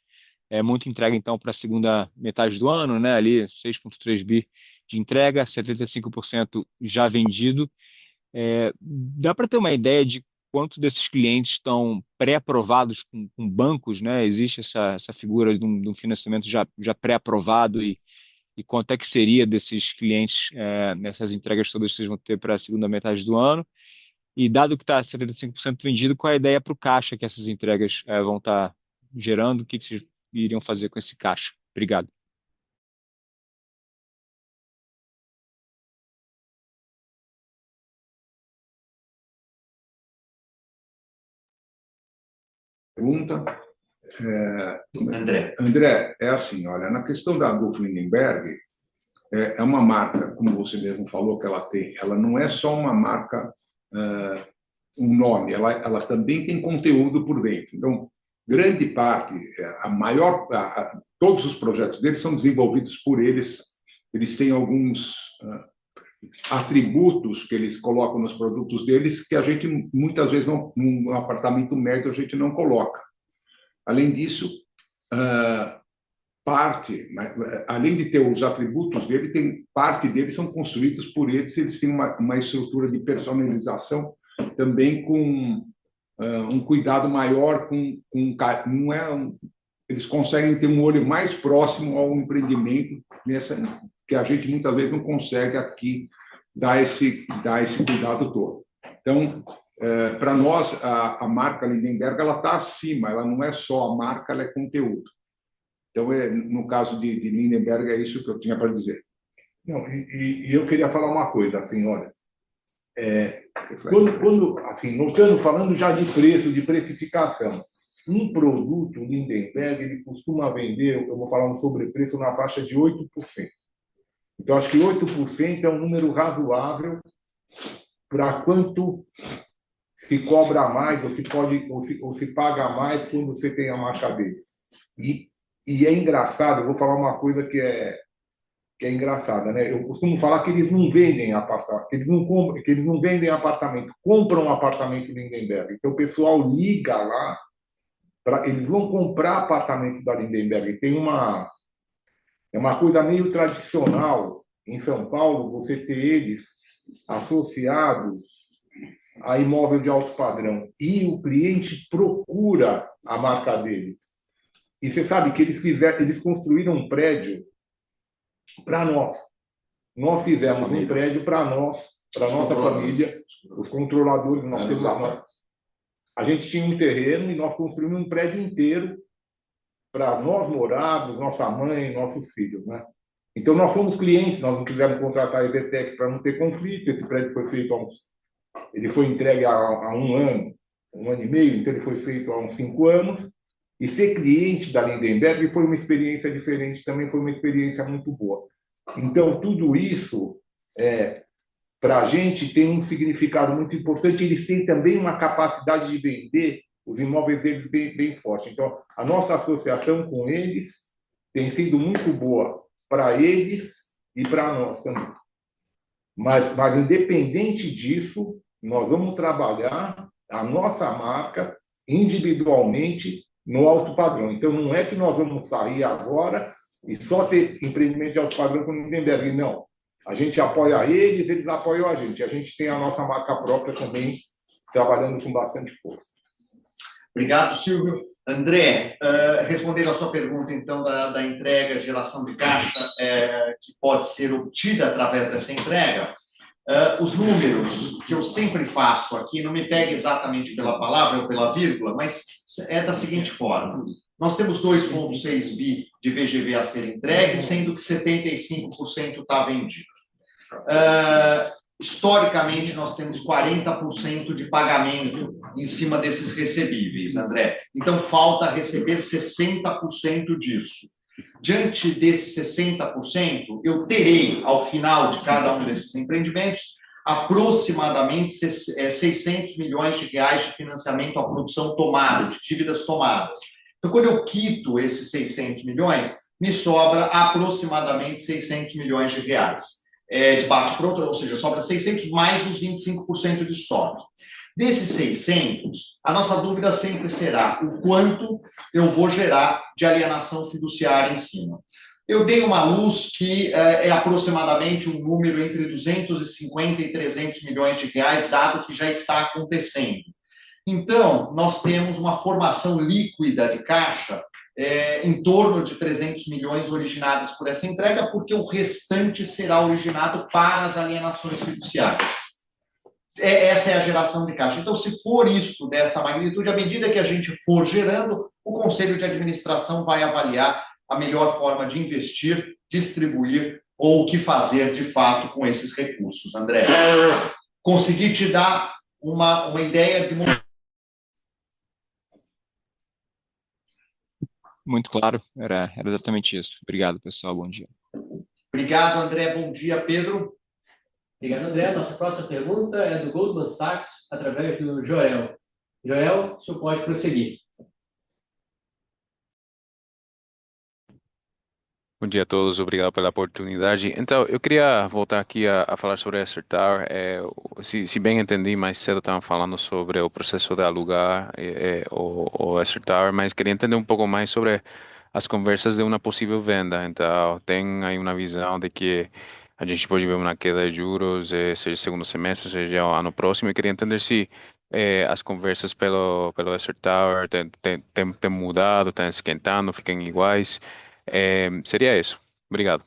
É muita entrega, então, para a segunda metade do ano, né? Ali, 6,3 bi de entrega, 75% já vendido. Dá para ter uma ideia de quanto desses clientes estão pré-aprovados com bancos, né? Existe essa figura de um financiamento já pré-aprovado e quanto é que seria desses clientes nessas entregas todas que vocês vão ter para a segunda metade do ano? E dado que está 75% vendido, qual é a ideia para o caixa que essas entregas vão estar gerando? O que vocês iriam fazer com esse caixa? Obrigado. pergunta. André. André, é assim, olha, na questão da Adolfo Lindenberg, é uma marca, como você mesmo falou que ela tem, ela não é só uma marca, um nome, ela também tem conteúdo por dentro. Então, grande parte, todos os projetos deles são desenvolvidos por eles, eles têm alguns atributos que eles colocam nos produtos deles que a gente, muitas vezes, num apartamento médio, a gente não coloca. Além disso, além de ter os atributos dele, parte deles são construídos por eles, eles têm uma estrutura de personalização também com um cuidado maior, eles conseguem ter um olho mais próximo ao empreendimento, que a gente muitas vezes não consegue aqui dar esse cuidado todo. Então, para nós, a marca Lindenberg ela está acima, ela não é só a marca, ela é conteúdo. Então, no caso de Lindenberg, é isso que eu tinha para dizer. Não, e eu queria falar uma coisa, assim, olha, assim, falando já de preço, de precificação, um produto Lindenberg, ele costuma vender, eu vou falar um sobrepreço na faixa de 8%. Então, acho que 8% é um número razoável para quanto se cobra mais, ou se paga mais quando você tem a marca deles. E é engraçado, eu vou falar uma coisa que é engraçada, né? Eu costumo falar que eles não vendem apartamento, que eles não vendem apartamento, compram um apartamento Lindenberg. Então o pessoal liga lá, eles vão comprar apartamento da Lindenberg. É uma coisa meio tradicional em São Paulo você ter eles associados a imóvel de alto padrão. E o cliente procura a marca deles. E você sabe que eles construíram um prédio para nós. Nós fizemos um prédio para nós, para a nossa família, os controladores. A gente tinha um terreno e nós construímos um prédio inteiro para nós morarmos, nossa mãe, nossos filhos, né? Então, nós fomos clientes, nós não quisemos contratar a EVTEC para não ter conflito. Esse prédio foi feito ele foi entregue há um ano e meio, então ele foi feito há uns 5 anos. E ser cliente da Lindenberg foi uma experiência diferente, também foi uma experiência muito boa. Então, tudo isso, para a gente, tem um significado muito importante. Eles têm também uma capacidade de vender os imóveis deles bem forte. Então, a nossa associação com eles tem sido muito boa para eles e para nós também. Mas, independente disso, nós vamos trabalhar a nossa marca individualmente no alto padrão. Então, não é que nós vamos sair agora e só ter empreendimento de alto padrão com o Lindenberg. Não. A gente apoia eles, eles apoiam a gente. A gente tem a nossa marca própria também, trabalhando com bastante força. Obrigado, Silvio. André, respondendo a sua pergunta, então, da entrega, geração de caixa que pode ser obtida através dessa entrega, os números que eu sempre faço aqui, não me pegue exatamente pela palavra ou pela vírgula, mas é da seguinte forma. Nós temos 2,6 bi de VGV a ser entregue, sendo que 75% está vendido. Historicamente, nós temos 40% de pagamento em cima desses recebíveis, André. Então, falta receber 60% disso. Diante desses 60%, eu terei, ao final de cada um desses empreendimentos, aproximadamente 600 milhões de reais de financiamento à produção tomada, de dívidas tomadas. Então, quando eu quito esses 600 milhões, me sobra aproximadamente 600 milhões de reais. De bate-pronto, ou seja, sobra 600 mais os 25% de estoque. Desses 600, a nossa dúvida sempre será o quanto eu vou gerar de alienação fiduciária em cima. Eu dei uma luz que é aproximadamente um número entre 250 e 300 milhões de reais, dado que já está acontecendo. Então, nós temos uma formação líquida de caixa em torno de 300 milhões originados por essa entrega, porque o restante será originado para as alienações fiduciárias. Essa é a geração de caixa. Então, se for isso dessa magnitude, à medida que a gente for gerando, o Conselho de Administração vai avaliar a melhor forma de investir, distribuir ou o que fazer de fato com esses recursos. André, consegui te dar uma ideia de... Muito claro, era exatamente isso. Obrigado, pessoal. Bom dia. Obrigado, André. Bom dia, Pedro. Obrigado, André. Nossa próxima pergunta é do Goldman Sachs, através do Joel. Joel, o senhor pode prosseguir. Bom dia a todos, obrigado pela oportunidade. Então, eu queria voltar aqui a falar sobre a Esther Tower. Se bem entendi, mais cedo estavam falando sobre o processo de alugar o Esther Tower, mas queria entender um pouco mais sobre as conversas de uma possível venda. Então, tem aí uma visão de que a gente pode ver uma queda de juros, seja segundo semestre, seja ano próximo. Eu queria entender se as conversas pelo Esther Tower têm mudado, estão esquentando, ficam iguais. Seria isso. Obrigado.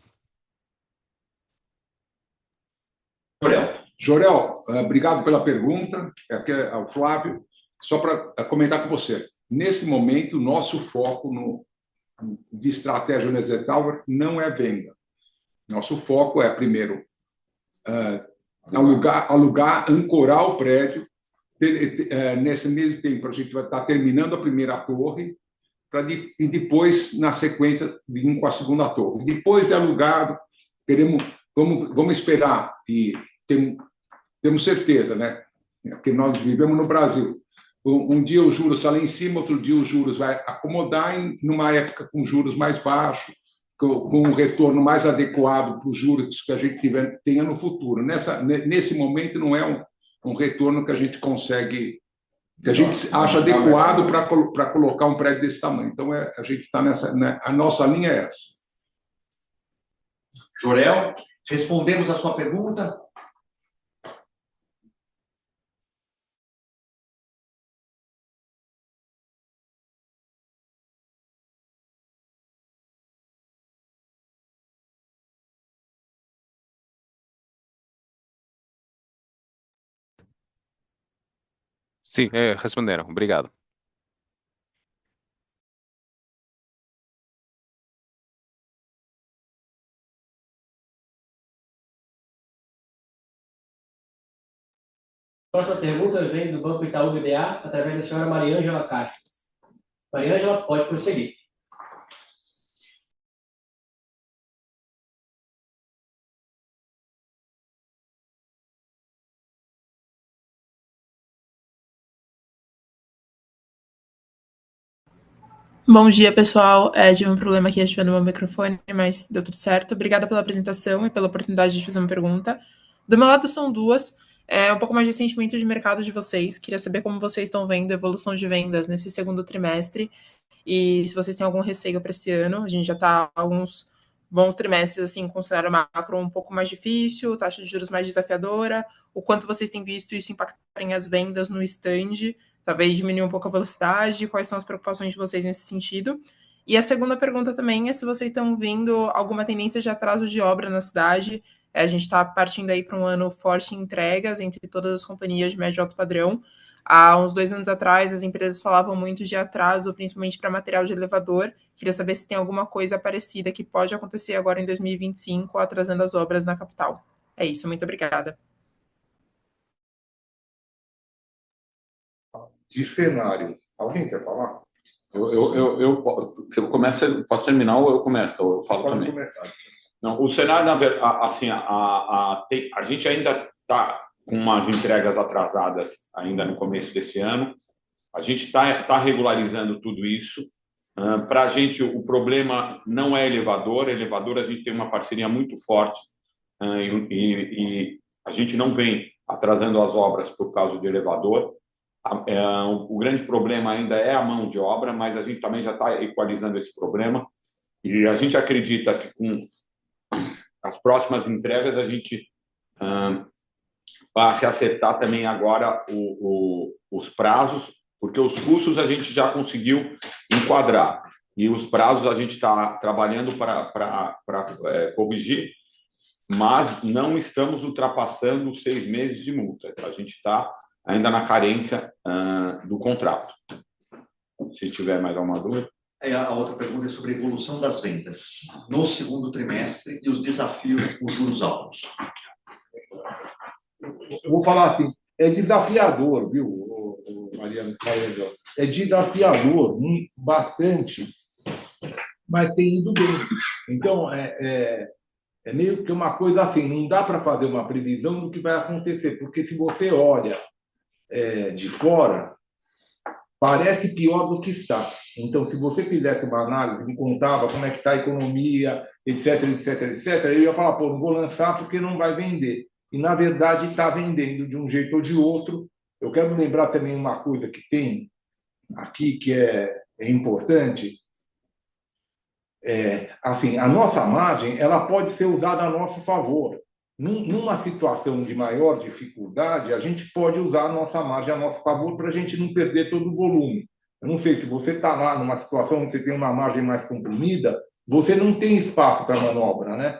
Jorel. Jorel, obrigado pela pergunta. Aqui é o Flávio. Só para comentar com você. Nesse momento, o nosso foco de estratégia no Esther Tower não é venda. Nosso foco é, primeiro, alugar, ancorar o prédio. Nesse meio tempo, a gente vai estar terminando a primeira torre, e depois, na sequência, vir com a segunda torre. Depois de alugado, vamos esperar, e temos certeza, né? Porque nós vivemos no Brasil. Um dia os juros estão lá em cima, outro dia os juros vai acomodar, numa época com juros mais baixos, com um retorno mais adequado para os juros que a gente tenha no futuro. Nesse momento, não é um retorno que a gente consegue, que a gente acha adequado para colocar um prédio desse tamanho. Então, a gente está nessa, né? A nossa linha é essa. Jorel, respondemos a sua pergunta? Sim, responderam. Obrigado. A próxima pergunta vem do Banco Itaú BBA, através da senhora Mariângela Castro. Mariângela, pode prosseguir. Bom dia, pessoal. Tive um problema aqui ativando meu microfone, mas deu tudo certo. Obrigada pela apresentação e pela oportunidade de fazer uma pergunta. Do meu lado são duas. Um pouco mais de sentimento de mercado de vocês. Queria saber como vocês estão vendo a evolução de vendas nesse segundo trimestre e se vocês têm algum receio para esse ano. A gente já está há alguns bons trimestres assim, com o cenário macro um pouco mais difícil, taxa de juros mais desafiadora. O quanto vocês têm visto isso impactarem as vendas no stand? Talvez diminuir um pouco a velocidade, quais são as preocupações de vocês nesse sentido? E a segunda pergunta também é se vocês estão vendo alguma tendência de atraso de obra na cidade. A gente está partindo aí para um ano forte em entregas entre todas as companhias de médio e alto padrão. Há uns 2 anos atrás, as empresas falavam muito de atraso, principalmente para material de elevador. Queria saber se tem alguma coisa parecida que pode acontecer agora em 2025, atrasando as obras na capital. É isso, muito obrigada. De cenário. Alguém quer falar? Eu começo, posso terminar ou eu começo? Eu falo Pode também. começar. Não, o cenário, na verdade, assim, a gente ainda está com umas entregas atrasadas ainda no começo desse ano. A gente está regularizando tudo isso. Para a gente, o problema não é elevador. Elevador, a gente tem uma parceria muito forte e a gente não vem atrasando as obras por causa de elevador. O grande problema ainda é a mão de obra, mas a gente também já está equalizando esse problema. E a gente acredita que com as próximas entregas a gente vai se acertar também agora os prazos, porque os custos a gente já conseguiu enquadrar e os prazos a gente está trabalhando para corrigir, mas não estamos ultrapassando os 6 meses de multa. A gente está ainda na carência do contrato. Se tiver mais alguma dúvida. A outra pergunta é sobre a evolução das vendas no segundo trimestre e os desafios com juros altos. Eu vou falar assim, é desafiador, viu, Mariana? É desafiador bastante mas tem ido bem. Então, é meio que uma coisa assim, não dá para fazer uma previsão do que vai acontecer, porque se você olha de fora, parece pior do que está. Então, se você fizesse uma análise, me contava como é que está a economia, etc, etc, etc, eu ia falar, pô, não vou lançar porque não vai vender. E, na verdade, está vendendo de um jeito ou de outro. Eu quero lembrar também uma coisa que tem aqui que é importante. Assim, a nossa margem ela pode ser usada a nosso favor. Numa situação de maior dificuldade, a gente pode usar a nossa margem a nosso favor para a gente não perder todo o volume. Eu não sei se você está lá numa situação onde você tem uma margem mais comprimida, você não tem espaço para manobra, né?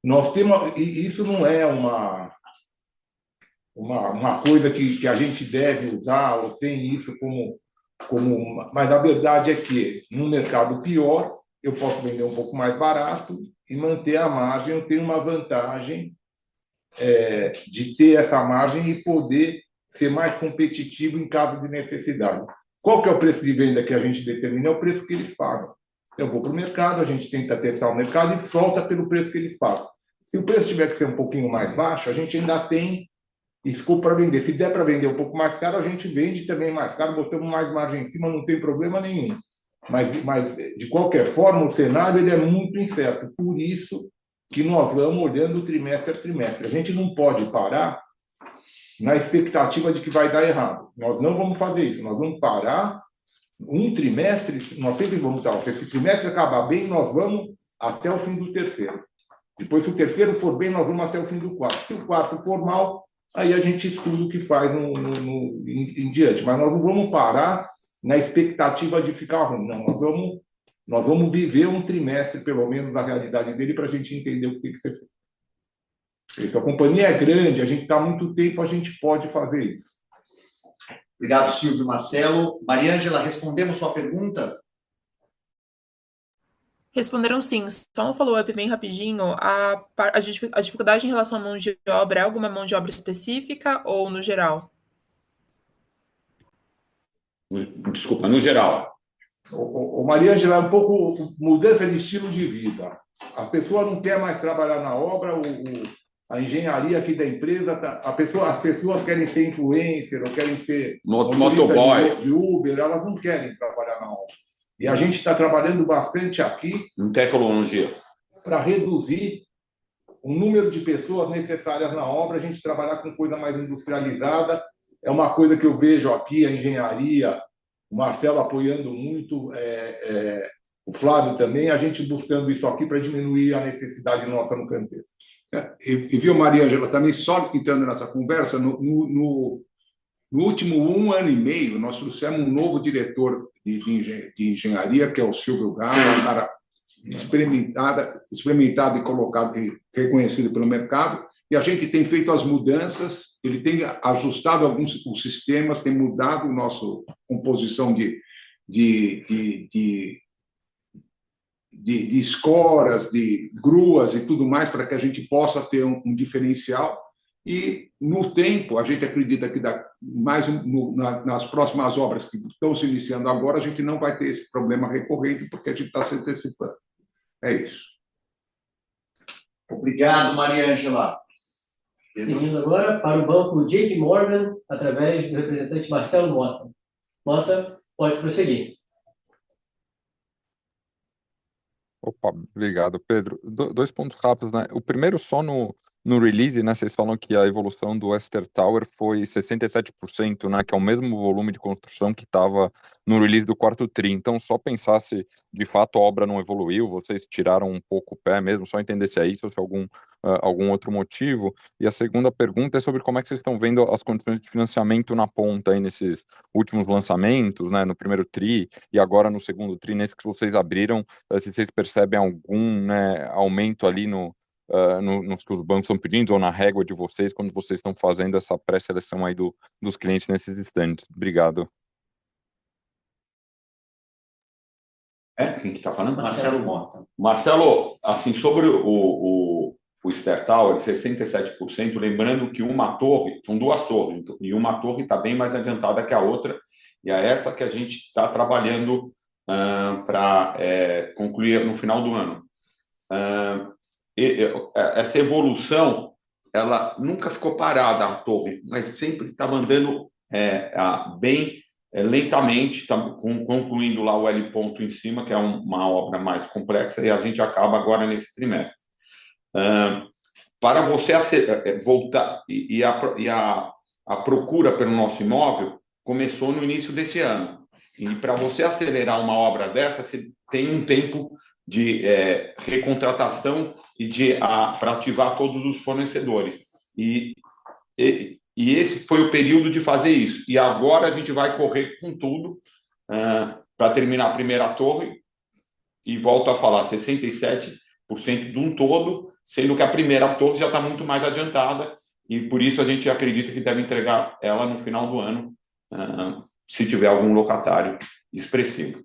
Nós temos, e isso não é uma coisa que a gente deve usar ou tem isso mas a verdade é que num mercado pior eu posso vender um pouco mais barato e manter a margem. Eu tenho uma vantagem de ter essa margem e poder ser mais competitivo em caso de necessidade. Qual que é o preço de venda que a gente determina? É o preço que eles pagam. Eu vou para o mercado, a gente tenta testar o mercado e solta pelo preço que eles pagam. Se o preço tiver que ser um pouquinho mais baixo, a gente ainda tem escopo para vender. Se der para vender um pouco mais caro, a gente vende também mais caro, botamos mais margem em cima, não tem problema nenhum. Mas de qualquer forma, o cenário ele é muito incerto. Por isso que nós vamos olhando trimestre a trimestre. A gente não pode parar na expectativa de que vai dar errado. Nós não vamos fazer isso. Nós vamos parar um trimestre, nós sempre vamos dar. Se esse trimestre acabar bem, nós vamos até o fim do terceiro. Depois, se o terceiro for bem, nós vamos até o fim do quarto. Se o quarto for mal, aí a gente estuda o que faz em diante. Mas nós não vamos parar na expectativa de ficar ruim. Não, nós vamos viver um trimestre, pelo menos, na realidade dele, para a gente entender o que tem que ser feito. Se a companhia é grande, a gente está há muito tempo, a gente pode fazer isso. Obrigado, Silvio e Marcelo. Mariângela, respondemos sua pergunta? Responderam sim. Só um follow-up bem rapidinho. A dificuldade em relação à mão de obra é alguma mão de obra específica ou no geral? Desculpa, no geral. O Mariângela, é um pouco mudança de estilo de vida. A pessoa não quer mais trabalhar na obra, a engenharia aqui da empresa, as pessoas querem ser influencer ou querem ser motoboy de Uber, elas não querem trabalhar na obra. E a gente está trabalhando bastante aqui em tecnologia para reduzir o número de pessoas necessárias na obra, a gente trabalhar com coisa mais industrializada. É uma coisa que eu vejo aqui, a engenharia, o Marcelo apoiando muito, o Flávio também, a gente buscando isso aqui para diminuir a necessidade nossa no canteiro. E viu, Mariângela, também só entrando nessa conversa, no último 1 ano e meio, nós trouxemos um novo diretor de engenharia, que é o Silvio Gama, um cara experimentado e colocado, e reconhecido pelo mercado, e a gente tem feito as mudanças, ele tem ajustado alguns os sistemas, tem mudado a nossa composição de escoras, de gruas e tudo mais, para que a gente possa ter um diferencial. E, no tempo, a gente acredita que nas próximas obras que estão se iniciando agora, a gente não vai ter esse problema recorrente, porque a gente está se antecipando. É isso. Obrigado, Mariângela. Seguindo agora para o banco JP Morgan, através do representante Marcelo Mota. Mota, pode prosseguir. Opa, obrigado, Pedro. 2 pontos rápidos, né? O primeiro, só no release, né? Vocês falam que a evolução do Esther Tower foi 67%, né? Que é o mesmo volume de construção que estava no release do quarto tri. Então, só pensar se de fato a obra não evoluiu, vocês tiraram um pouco o pé mesmo, só entender se é isso ou se é algum outro motivo. E a segunda pergunta é sobre como é que vocês estão vendo as condições de financiamento na ponta aí nesses últimos lançamentos, né? No primeiro tri e agora no segundo tri, nesse que vocês abriram, se vocês percebem algum, né, aumento ali nos que os bancos estão pedindo ou na régua de vocês quando vocês estão fazendo essa pré-seleção aí dos clientes nesses instantes. Obrigado. Quem que está falando? Marcelo Mota. Marcelo, assim, sobre o Esther Tower, 67%, lembrando que uma torre, são 2 torres, e uma torre está bem mais adiantada que a outra, e é essa que a gente está trabalhando para concluir no final do ano. Essa evolução, ela nunca ficou parada, a torre, mas sempre estava andando bem lentamente, concluindo lá o L ponto em cima, que é uma obra mais complexa, e a gente acaba agora nesse trimestre. Para você voltar, e a procura pelo nosso imóvel começou no início desse ano. E para você acelerar uma obra dessa, você tem um tempo de recontratação e para ativar todos os fornecedores. E esse foi o período de fazer isso. E agora a gente vai correr com tudo para terminar a primeira torre, e volto a falar, 67% de um todo, sendo que a primeira torre já está muito mais adiantada, e por isso a gente acredita que deve entregar ela no final do ano, se tiver algum locatário expressivo.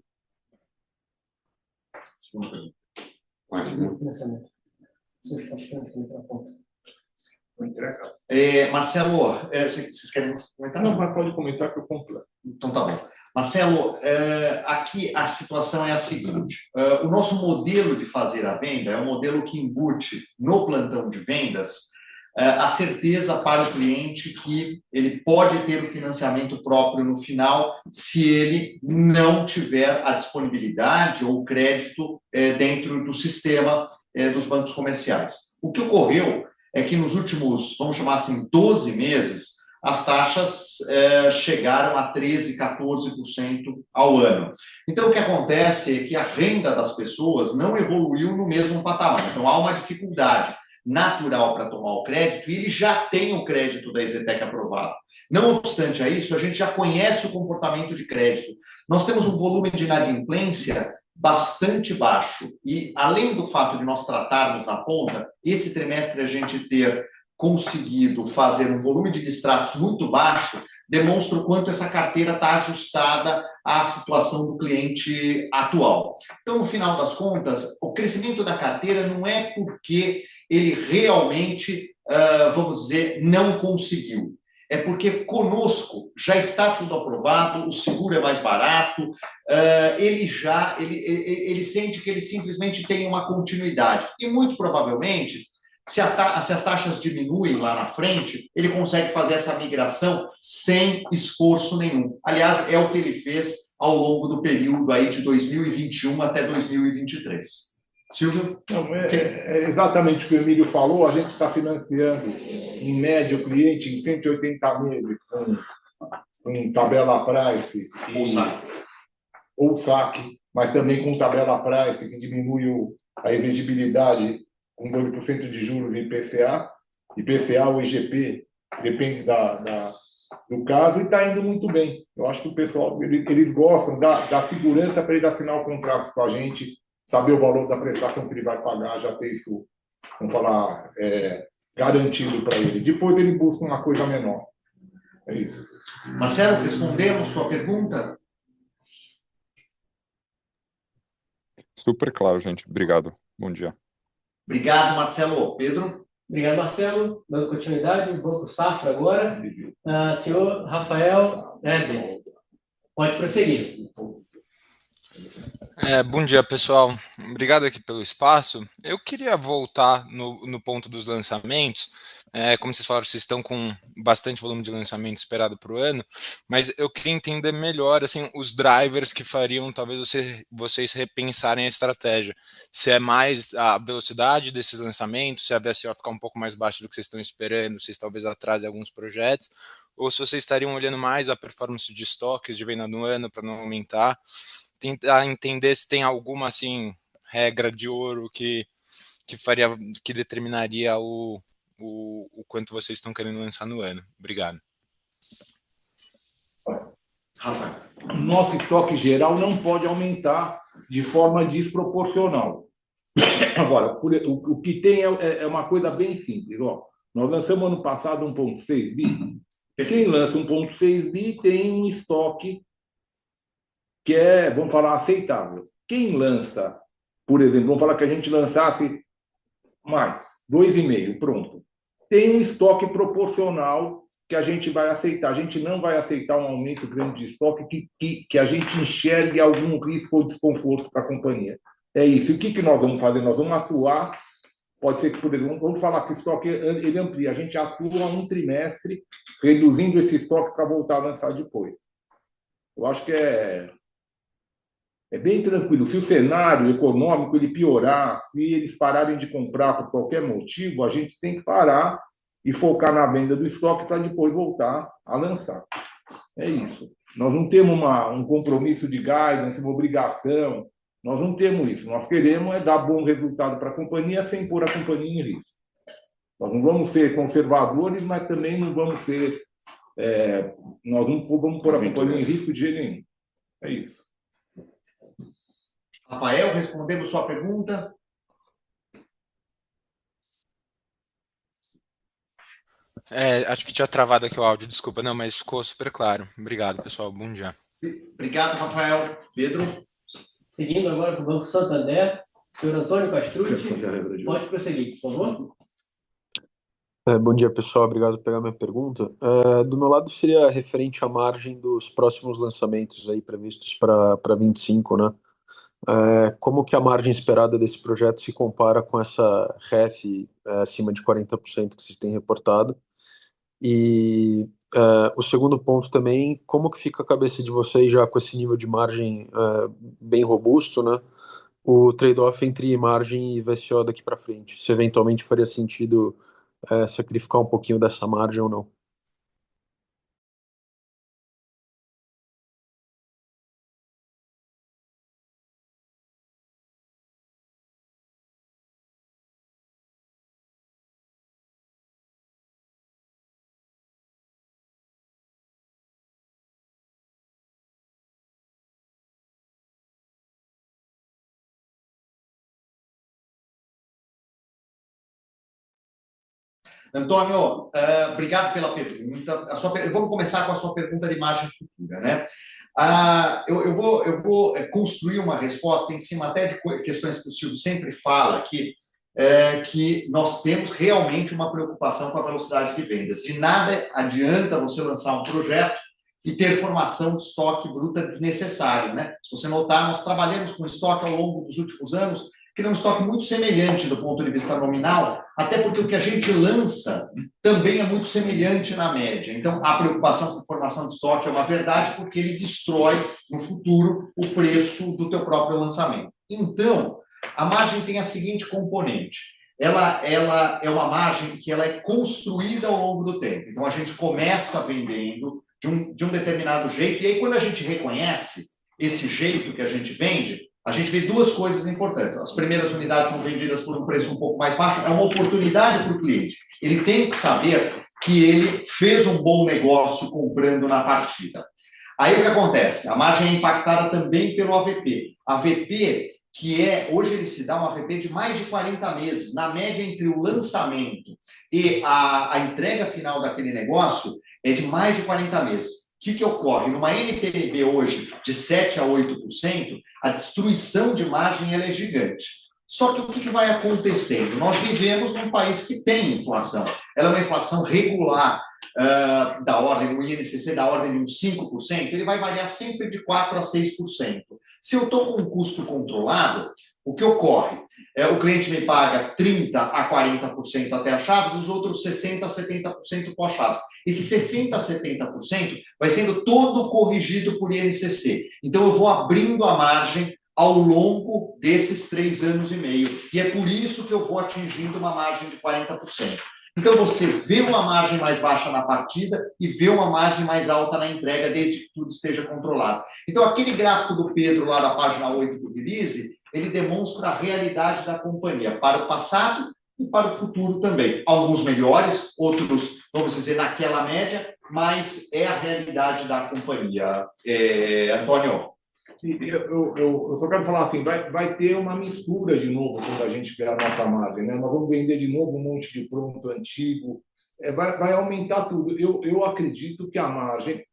Marcelo, vocês querem comentar? Não, mas pode comentar que eu completo. Então tá bom. Marcelo, aqui a situação é a seguinte: o nosso modelo de fazer a venda é um modelo que embute no plantão de vendas a certeza para o cliente que ele pode ter o financiamento próprio no final, se ele não tiver a disponibilidade ou o crédito dentro do sistema dos bancos comerciais. O que ocorreu é que nos últimos, vamos chamar assim, 12 meses, as taxas chegaram a 13%, 14% ao ano. Então, o que acontece é que a renda das pessoas não evoluiu no mesmo patamar. Então, há uma dificuldade natural para tomar o crédito, e ele já tem o crédito da EZTEC aprovado. Não obstante a isso, a gente já conhece o comportamento de crédito. Nós temos um volume de inadimplência bastante baixo, e além do fato de nós tratarmos na ponta, esse trimestre a gente ter conseguido fazer um volume de distratos muito baixo, demonstra o quanto essa carteira está ajustada à situação do cliente atual. Então, no final das contas, o crescimento da carteira não é porque ele realmente, vamos dizer, não conseguiu. É porque conosco já está tudo aprovado, o seguro é mais barato, ele sente que ele simplesmente tem uma continuidade. E muito provavelmente, se as taxas diminuem lá na frente, ele consegue fazer essa migração sem esforço nenhum. Aliás, é o que ele fez ao longo do período aí de 2021 até 2023. Silvio? Não, é exatamente o que o Emílio falou. A gente está financiando, em média, o cliente em 180 meses com tabela price ou saque, mas também com tabela price, que diminui a exigibilidade com 12% de juros em IPCA ou IGP, depende do caso, e está indo muito bem. Eu acho que o pessoal, eles gostam da segurança para ele assinar o contrato com a gente, saber o valor da prestação que ele vai pagar, já ter isso, vamos falar, garantido para ele. Depois ele busca uma coisa menor. É isso. Marcelo, respondemos sua pergunta? Super claro, gente. Obrigado. Bom dia. Obrigado, Marcelo. Pedro? Obrigado, Marcelo. Dando continuidade, o Banco Safra agora. Senhor Rafael Eder, pode prosseguir. Bom dia, pessoal. Obrigado aqui pelo espaço. Eu queria voltar no ponto dos lançamentos. Como vocês falaram, vocês estão com bastante volume de lançamento esperado para o ano, mas eu queria entender melhor assim, os drivers que fariam talvez vocês repensarem a estratégia. Se é mais a velocidade desses lançamentos, se a VSO ficar um pouco mais baixa do que vocês estão esperando, vocês talvez atrasem alguns projetos, ou se vocês estariam olhando mais a performance de estoques de venda no ano para não aumentar. Tentar entender se tem alguma assim regra de ouro que determinaria o quanto vocês estão querendo lançar no ano. Obrigado. Nosso estoque geral não pode aumentar de forma desproporcional. Agora, o que tem é uma coisa bem simples. Nós lançamos ano passado 1,6 bi. Quem lança 1,6 bi tem um estoque que é, vamos falar, aceitável. Quem lança, por exemplo, vamos falar que a gente lançasse mais, 2,5, pronto. Tem um estoque proporcional que a gente vai aceitar. A gente não vai aceitar um aumento grande de estoque que a gente enxergue algum risco ou desconforto para a companhia. É isso. E o que nós vamos fazer? Nós vamos atuar. Pode ser que, por exemplo, vamos falar que o estoque ele amplia. A gente atua um trimestre, reduzindo esse estoque para voltar a lançar depois. Eu acho que é bem tranquilo. Se o cenário econômico ele piorar, se eles pararem de comprar por qualquer motivo, a gente tem que parar e focar na venda do estoque para depois voltar a lançar. É isso. Nós não temos um compromisso de guidance, uma obrigação. Nós não temos isso. Nós queremos é dar bom resultado para a companhia sem pôr a companhia em risco. Nós não vamos ser conservadores, mas também não vamos ser... nós não vamos pôr a companhia em risco de jeito nenhum. É isso. Rafael, respondemos sua pergunta. Acho que tinha travado aqui o áudio, desculpa. Não, mas ficou super claro. Obrigado, pessoal. Bom dia. Obrigado, Rafael. Pedro? Seguindo agora para o Banco Santander, senhor Antônio Castrucci, pode prosseguir, por favor. Bom dia, pessoal. Obrigado por pegar minha pergunta. Do meu lado, seria referente à margem dos próximos lançamentos aí previstos para 25, né? Como que a margem esperada desse projeto se compara com essa REF acima de 40% que vocês têm reportado? E o segundo ponto também, como que fica a cabeça de vocês já com esse nível de margem bem robusto, né? O trade-off entre margem e VSO daqui para frente, se eventualmente faria sentido sacrificar um pouquinho dessa margem ou não? Antônio, obrigado pela pergunta. Vamos começar com a sua pergunta de margem futura, né? Eu vou construir uma resposta em cima até de questões que o Silvio sempre fala aqui, que nós temos realmente uma preocupação com a velocidade de vendas. De nada adianta você lançar um projeto e ter formação de estoque bruta desnecessário, né? Se você notar, nós trabalhamos com estoque ao longo dos últimos anos, que é um estoque muito semelhante do ponto de vista nominal, até porque o que a gente lança também é muito semelhante na média. Então, a preocupação com formação de estoque é uma verdade, porque ele destrói, no futuro, o preço do teu próprio lançamento. Então, a margem tem a seguinte componente. Ela é uma margem que ela é construída ao longo do tempo. Então, a gente começa vendendo de um determinado jeito, e aí, quando a gente reconhece esse jeito que a gente vende, a gente vê duas coisas importantes. As primeiras unidades são vendidas por um preço um pouco mais baixo, é uma oportunidade para o cliente. Ele tem que saber que ele fez um bom negócio comprando na partida. Aí o que acontece? A margem é impactada também pelo AVP. AVP, hoje ele se dá um AVP de mais de 40 meses, na média entre o lançamento e a entrega final daquele negócio, é de mais de 40 meses. O que ocorre? Numa NTNB hoje de 7% a 8%, a destruição de margem ela é gigante. Só que o que vai acontecendo? Nós vivemos num país que tem inflação. Ela é uma inflação regular, da ordem, o INCC da ordem de uns 5%, ele vai variar sempre de 4% a 6%. Se eu estou com um custo controlado, o que ocorre? O cliente me paga 30% a 40% até a chaves, os outros 60% a 70% pós-chaves. Esse 60% a 70% vai sendo todo corrigido por INCC. Então, eu vou abrindo a margem ao longo desses 3 anos e meio. E é por isso que eu vou atingindo uma margem de 40%. Então, você vê uma margem mais baixa na partida e vê uma margem mais alta na entrega, desde que tudo esteja controlado. Então, aquele gráfico do Pedro, lá da página 8 do release, ele demonstra a realidade da companhia, para o passado e para o futuro também. Alguns melhores, outros, vamos dizer, naquela média, mas é a realidade da companhia. Antônio? Eu só quero falar assim, vai ter uma mistura de novo quando a gente ver a nossa margem, né? Nós vamos vender de novo um monte de pronto antigo, vai aumentar tudo. Eu acredito que a margem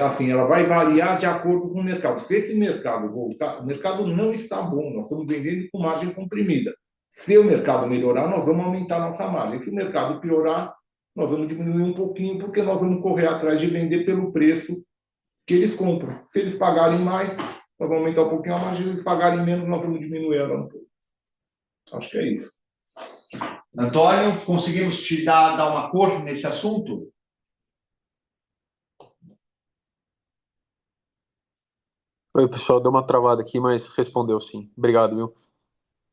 assim, ela vai variar de acordo com o mercado. Se esse mercado voltar, o mercado não está bom, nós estamos vendendo com margem comprimida. Se o mercado melhorar, nós vamos aumentar a nossa margem. Se o mercado piorar, nós vamos diminuir um pouquinho, porque nós vamos correr atrás de vender pelo preço que eles compram. Se eles pagarem mais, nós vamos aumentar um pouquinho a margem, se eles pagarem menos, nós vamos diminuir ela um pouco. Acho que é isso. Antônio, conseguimos te dar uma cor nesse assunto? Oi, pessoal, deu uma travada aqui, mas respondeu sim. Obrigado, viu?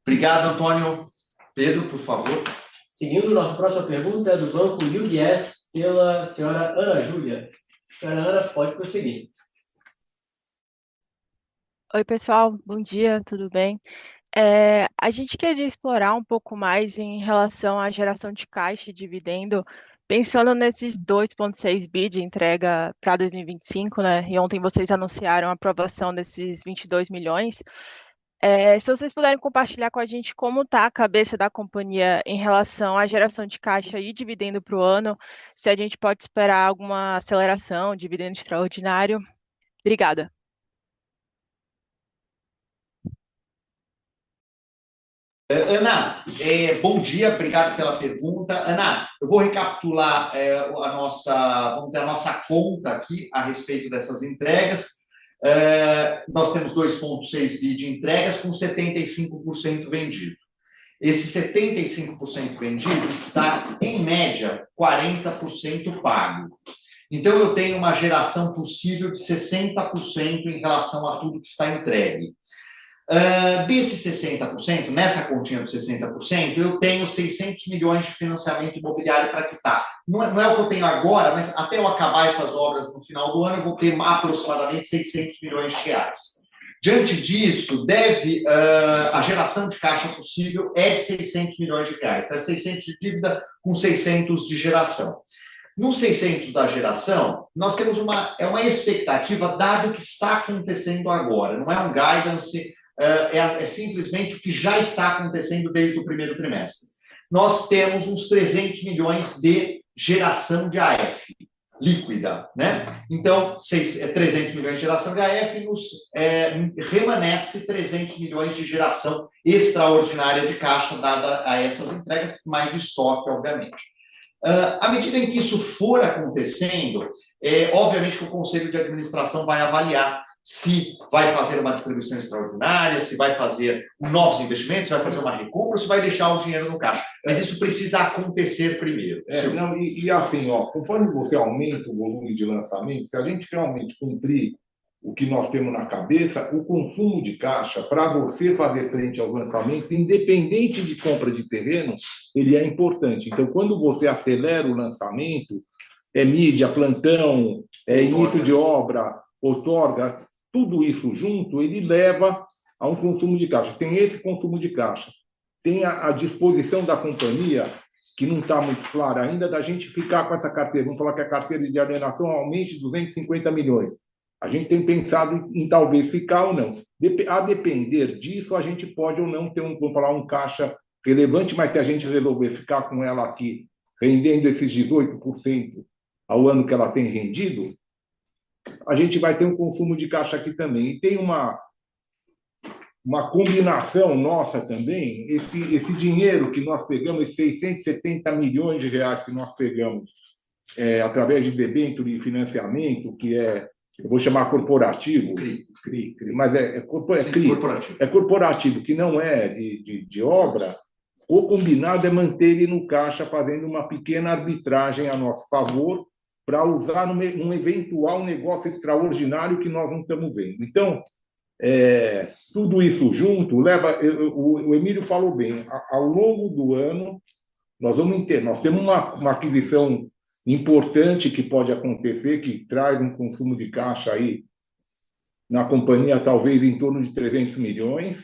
Obrigado, Antônio. Pedro, por favor. Seguindo, nossa próxima pergunta é do banco UBS, pela senhora Ana Júlia. Senhora Ana, pode prosseguir. Oi, pessoal, bom dia, tudo bem? A gente queria explorar um pouco mais em relação à geração de caixa e dividendo, pensando nesses 2,6 bi de entrega para 2025, né? E ontem vocês anunciaram a aprovação desses 22 milhões. Se vocês puderem compartilhar com a gente como está a cabeça da companhia em relação à geração de caixa e dividendo para o ano, se a gente pode esperar alguma aceleração, dividendo extraordinário. Obrigada. Ana, bom dia, obrigado pela pergunta. Ana, eu vou recapitular vamos dizer, a nossa conta aqui a respeito dessas entregas. Nós temos 2,6 bi de entregas com 75% vendido. Esse 75% vendido está, em média, 40% pago. Então, eu tenho uma geração possível de 60% em relação a tudo que está entregue. Desses 60%, nessa continha de 60%, eu tenho 600 milhões de financiamento imobiliário para quitar. Não é o que eu tenho agora, mas até eu acabar essas obras no final do ano, eu vou ter aproximadamente 600 milhões de reais. Diante disso, a geração de caixa possível é de 600 milhões de reais. Então, 600 de dívida com 600 de geração. Nos 600 da geração, nós temos uma expectativa, dado o que está acontecendo agora. Não é um guidance, é simplesmente o que já está acontecendo desde o primeiro trimestre. Nós temos uns 300 milhões de geração de AF líquida, né? Então, 300 milhões de geração de AF, remanesce 300 milhões de geração extraordinária de caixa dada a essas entregas, mais o estoque, obviamente. À medida em que isso for acontecendo, obviamente que o Conselho de Administração vai avaliar se vai fazer uma distribuição extraordinária, se vai fazer novos investimentos, se vai fazer uma recompra, ou se vai deixar o dinheiro no caixa. Mas isso precisa acontecer primeiro. Assim, conforme você aumenta o volume de lançamento, se a gente realmente cumprir o que nós temos na cabeça, o consumo de caixa, para você fazer frente aos lançamentos, independente de compra de terreno, ele é importante. Então, quando você acelera o lançamento, mídia, plantão, início de obra, outorga, tudo isso junto, ele leva a um consumo de caixa. Tem esse consumo de caixa. Tem a disposição da companhia, que não está muito clara ainda, da gente ficar com essa carteira. Vamos falar que a carteira de alienação aumente 250 milhões. A gente tem pensado em talvez ficar ou não. A depender disso, a gente pode ou não ter um caixa relevante, mas se a gente resolver ficar com ela aqui, rendendo esses 18% ao ano que ela tem rendido, a gente vai ter um consumo de caixa aqui também. E tem uma combinação nossa também, esse dinheiro que nós pegamos, esses 670 milhões de reais que nós pegamos através de debênture e financiamento, que eu vou chamar corporativo, mas corporativo, que não é de obra, o combinado é manter ele no caixa, fazendo uma pequena arbitragem a nosso favor, para usar num eventual negócio extraordinário que nós não estamos vendo. Então, tudo isso junto leva... O Emílio falou bem, ao longo do ano, nós temos uma aquisição importante que pode acontecer, que traz um consumo de caixa aí na companhia, talvez em torno de 300 milhões,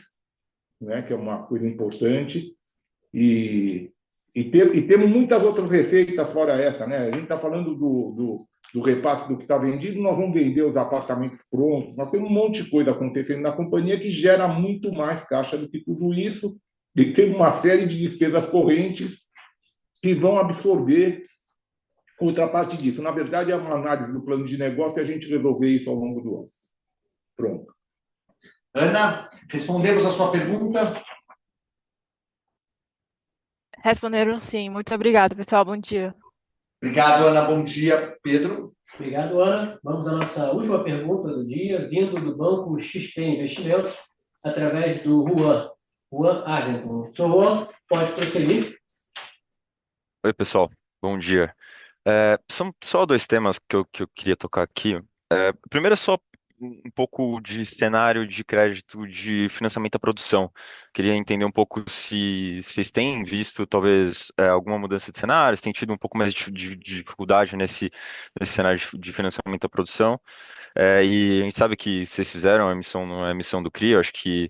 né, que é uma coisa importante, e temos muitas outras receitas fora essa, né? A gente está falando do repasse do que está vendido, nós vamos vender os apartamentos prontos, nós temos um monte de coisa acontecendo na companhia que gera muito mais caixa do que tudo isso, e tem uma série de despesas correntes que vão absorver outra parte disso. Na verdade, é uma análise do plano de negócio e a gente resolver isso ao longo do ano. Pronto. Ana, respondemos a sua pergunta? Responderam sim. Muito obrigado, pessoal. Bom dia. Obrigado, Ana. Bom dia, Pedro. Obrigado, Ana. Vamos à nossa última pergunta do dia, vindo do Banco XP Investimentos, através do Juan Argenton. Sr. Juan, pode prosseguir. Oi, pessoal. Bom dia. São só dois temas que eu queria tocar aqui. Primeiro é só um pouco de cenário de crédito de financiamento à produção. Queria entender um pouco se vocês têm visto, talvez, alguma mudança de cenário, se têm tido um pouco mais de dificuldade nesse cenário de financiamento à produção. E a gente sabe que vocês fizeram a emissão, não é a emissão do CRI, eu acho que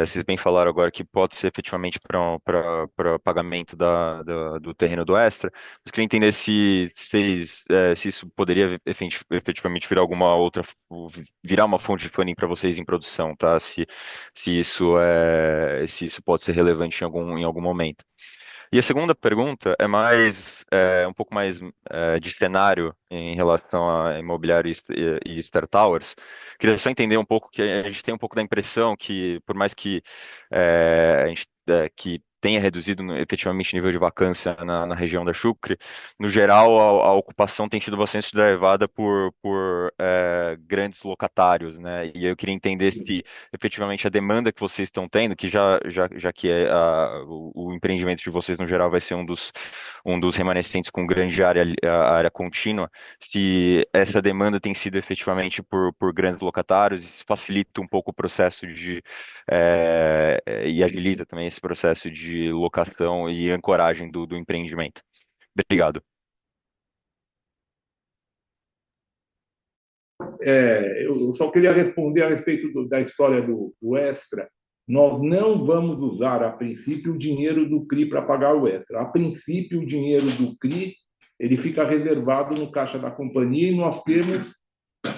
vocês bem falaram agora que pode ser efetivamente para pagamento do terreno do Extra. Mas queria entender se isso poderia efetivamente virar uma fonte de funding para vocês em produção, tá? Se isso pode ser relevante em algum momento. E a segunda pergunta é um pouco mais de cenário em relação a imobiliário e Star Towers. Queria só entender um pouco, que a gente tem um pouco da impressão que, por mais que a gente que tenha reduzido efetivamente o nível de vacância na região da Chucre, no geral a ocupação tem sido bastante levada por grandes locatários, né? E eu queria entender se efetivamente a demanda que vocês estão tendo, que já que o empreendimento de vocês no geral vai ser um dos remanescentes com grande área contínua, se essa demanda tem sido efetivamente por grandes locatários, isso facilita um pouco o processo e agiliza também esse processo de locação e ancoragem do empreendimento. Obrigado. Eu só queria responder a respeito da história do Extra. Nós não vamos usar, a princípio, o dinheiro do CRI para pagar o Extra. A princípio, o dinheiro do CRI ele fica reservado no caixa da companhia e nós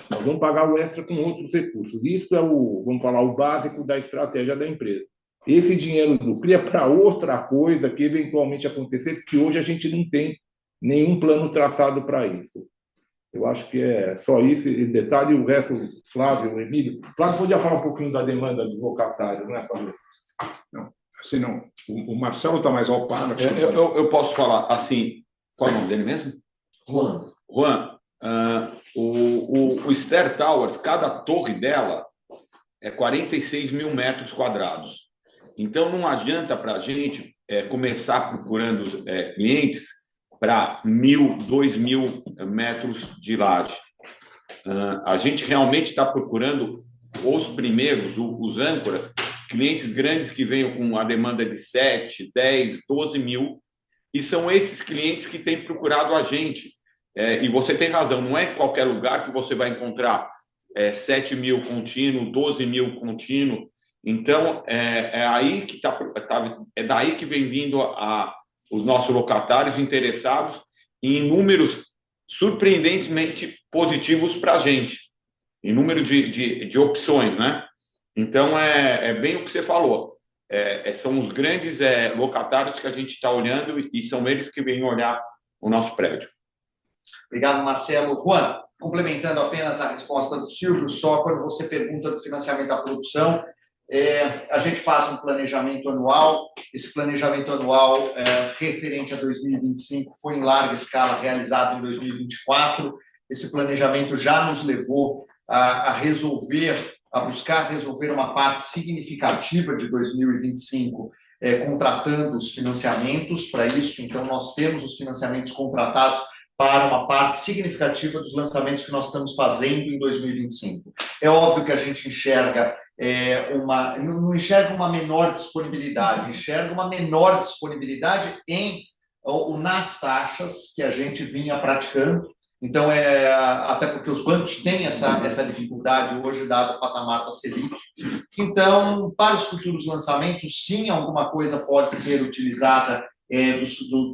vamos pagar o Extra com outros recursos. Isso vamos falar, o básico da estratégia da empresa. Esse dinheiro do CRI é para outra coisa que eventualmente acontecer, que hoje a gente não tem nenhum plano traçado para isso. Eu acho que é só isso, e detalhe, o resto, Flávio, Emílio. Flávio, podia falar um pouquinho da demanda dos locatários, né, Flávio? Não, assim não. O Marcelo está mais ao par. Eu posso falar assim, qual é o nome dele mesmo? Juan. O Star Towers, cada torre dela é 46 mil metros quadrados. Então, não adianta para a gente começar procurando clientes para 1.000, 2.000 metros de laje. A gente realmente está procurando os primeiros, os âncoras, clientes grandes que venham com a demanda de 7, 10, 12 mil, e são esses clientes que têm procurado a gente. E você tem razão, não é em qualquer lugar que você vai encontrar 7 mil contínuo, 12 mil contínuo. Então, aí que é daí que vem vindo os nossos locatários interessados em números surpreendentemente positivos para a gente, em número de opções, né? Então, é bem o que você falou. São os grandes locatários que a gente está olhando e são eles que vêm olhar o nosso prédio. Obrigado, Marcelo. Juan, complementando apenas a resposta do Silvio, só quando você pergunta do financiamento à produção, a gente faz um planejamento anual. Esse planejamento anual referente a 2025 foi em larga escala realizado em 2024. Esse planejamento já nos levou a buscar resolver uma parte significativa de 2025, contratando os financiamentos para isso. Então, nós temos os financiamentos contratados para uma parte significativa dos lançamentos que nós estamos fazendo em 2025. É óbvio que a gente não enxerga uma menor disponibilidade, enxerga uma menor disponibilidade nas taxas que a gente vinha praticando. Então, até porque os bancos têm essa dificuldade hoje, dado o patamar da Selic. Então, para os futuros lançamentos, sim, alguma coisa pode ser utilizada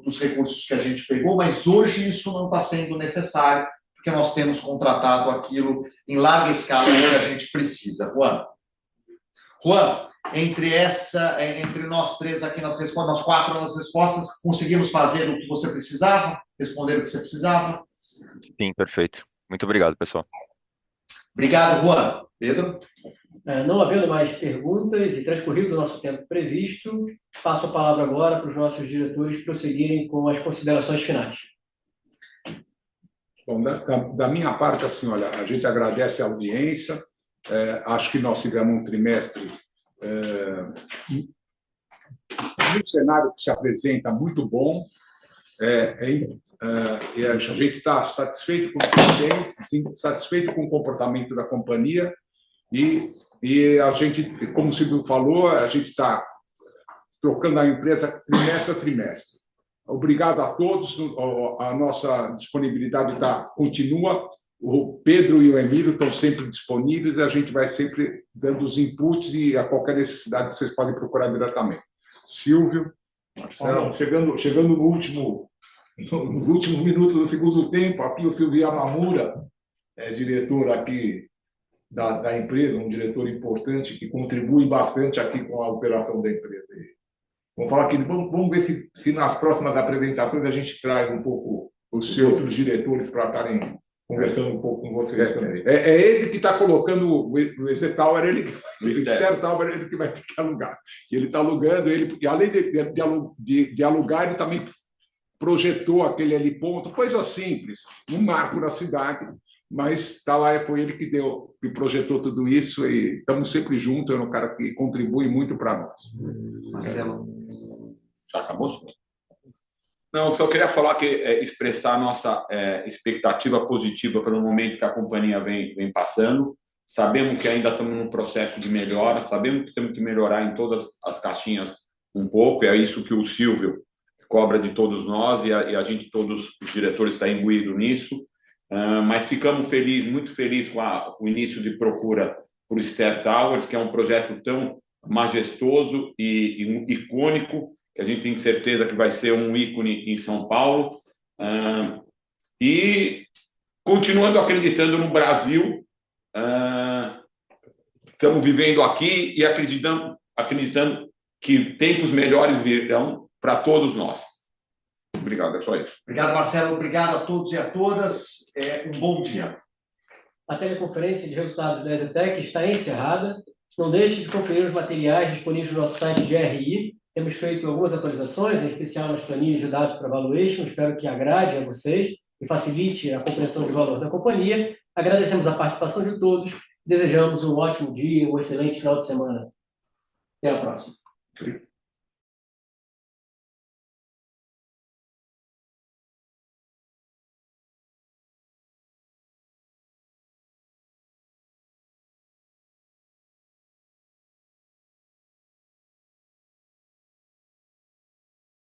dos recursos que a gente pegou, mas hoje isso não está sendo necessário, porque nós temos contratado aquilo em larga escala que a gente precisa. Juan, entre nós três aqui nós quatro nas respostas, conseguimos fazer o que você precisava? Responder o que você precisava? Sim, perfeito. Muito obrigado, pessoal. Obrigado, Juan. Pedro? Não havendo mais perguntas e transcorrido o nosso tempo previsto, passo a palavra agora para os nossos diretores prosseguirem com as considerações finais. Bom, da minha parte, assim, olha, a gente agradece a audiência. Acho que nós tivemos um trimestre um cenário que se apresenta muito bom. E a gente está satisfeito com o cliente, satisfeito com o comportamento da companhia e a gente, como o Silvio falou, a gente está trocando a empresa trimestre a trimestre. Obrigado a todos, a nossa disponibilidade continua. O Pedro e o Emílio estão sempre disponíveis e a gente vai sempre dando os inputs e a qualquer necessidade vocês podem procurar diretamente. Silvio, Marcelo. Chegando nos últimos minutos do segundo tempo, aqui o Silvio Yamamura, diretor aqui da empresa, um diretor importante que contribui bastante aqui com a operação da empresa. Vamos falar aqui, vamos ver se nas próximas apresentações a gente traz um pouco os outros diretores para estarem conversando um pouco com vocês também. É ele que está colocando o EZ Tower, o Esther Tower, ele que vai ter que alugar. Ele está alugando, e além de alugar, ele também projetou aquele heliponto, coisa simples, um marco na cidade, mas está lá, foi ele que projetou tudo isso e estamos sempre juntos, é um cara que contribui muito para nós. Marcelo. Já acabou? Não, só queria falar expressar a nossa expectativa positiva pelo momento que a companhia vem passando. Sabemos que ainda estamos num processo de melhora, sabemos que temos que melhorar em todas as caixinhas um pouco, é isso que o Silvio cobra de todos nós e a gente, todos os diretores, está imbuído nisso. Mas ficamos muito felizes com o início de procura por Esther Towers, que é um projeto tão majestoso e icônico, que a gente tem certeza que vai ser um ícone em São Paulo. E continuando acreditando no Brasil, estamos vivendo aqui e acreditando que tempos melhores virão para todos nós. Obrigado, é só isso. Obrigado, Marcelo. Obrigado a todos e a todas. Um bom dia. A teleconferência de resultados da EZTEC está encerrada. Não deixe de conferir os materiais disponíveis no nosso site de RI. Temos feito algumas atualizações, em especial nas planilhas de dados para valuation. Espero que agrade a vocês e facilite a compreensão de valor da companhia. Agradecemos a participação de todos. Desejamos um ótimo dia, um excelente final de semana. Até a próxima.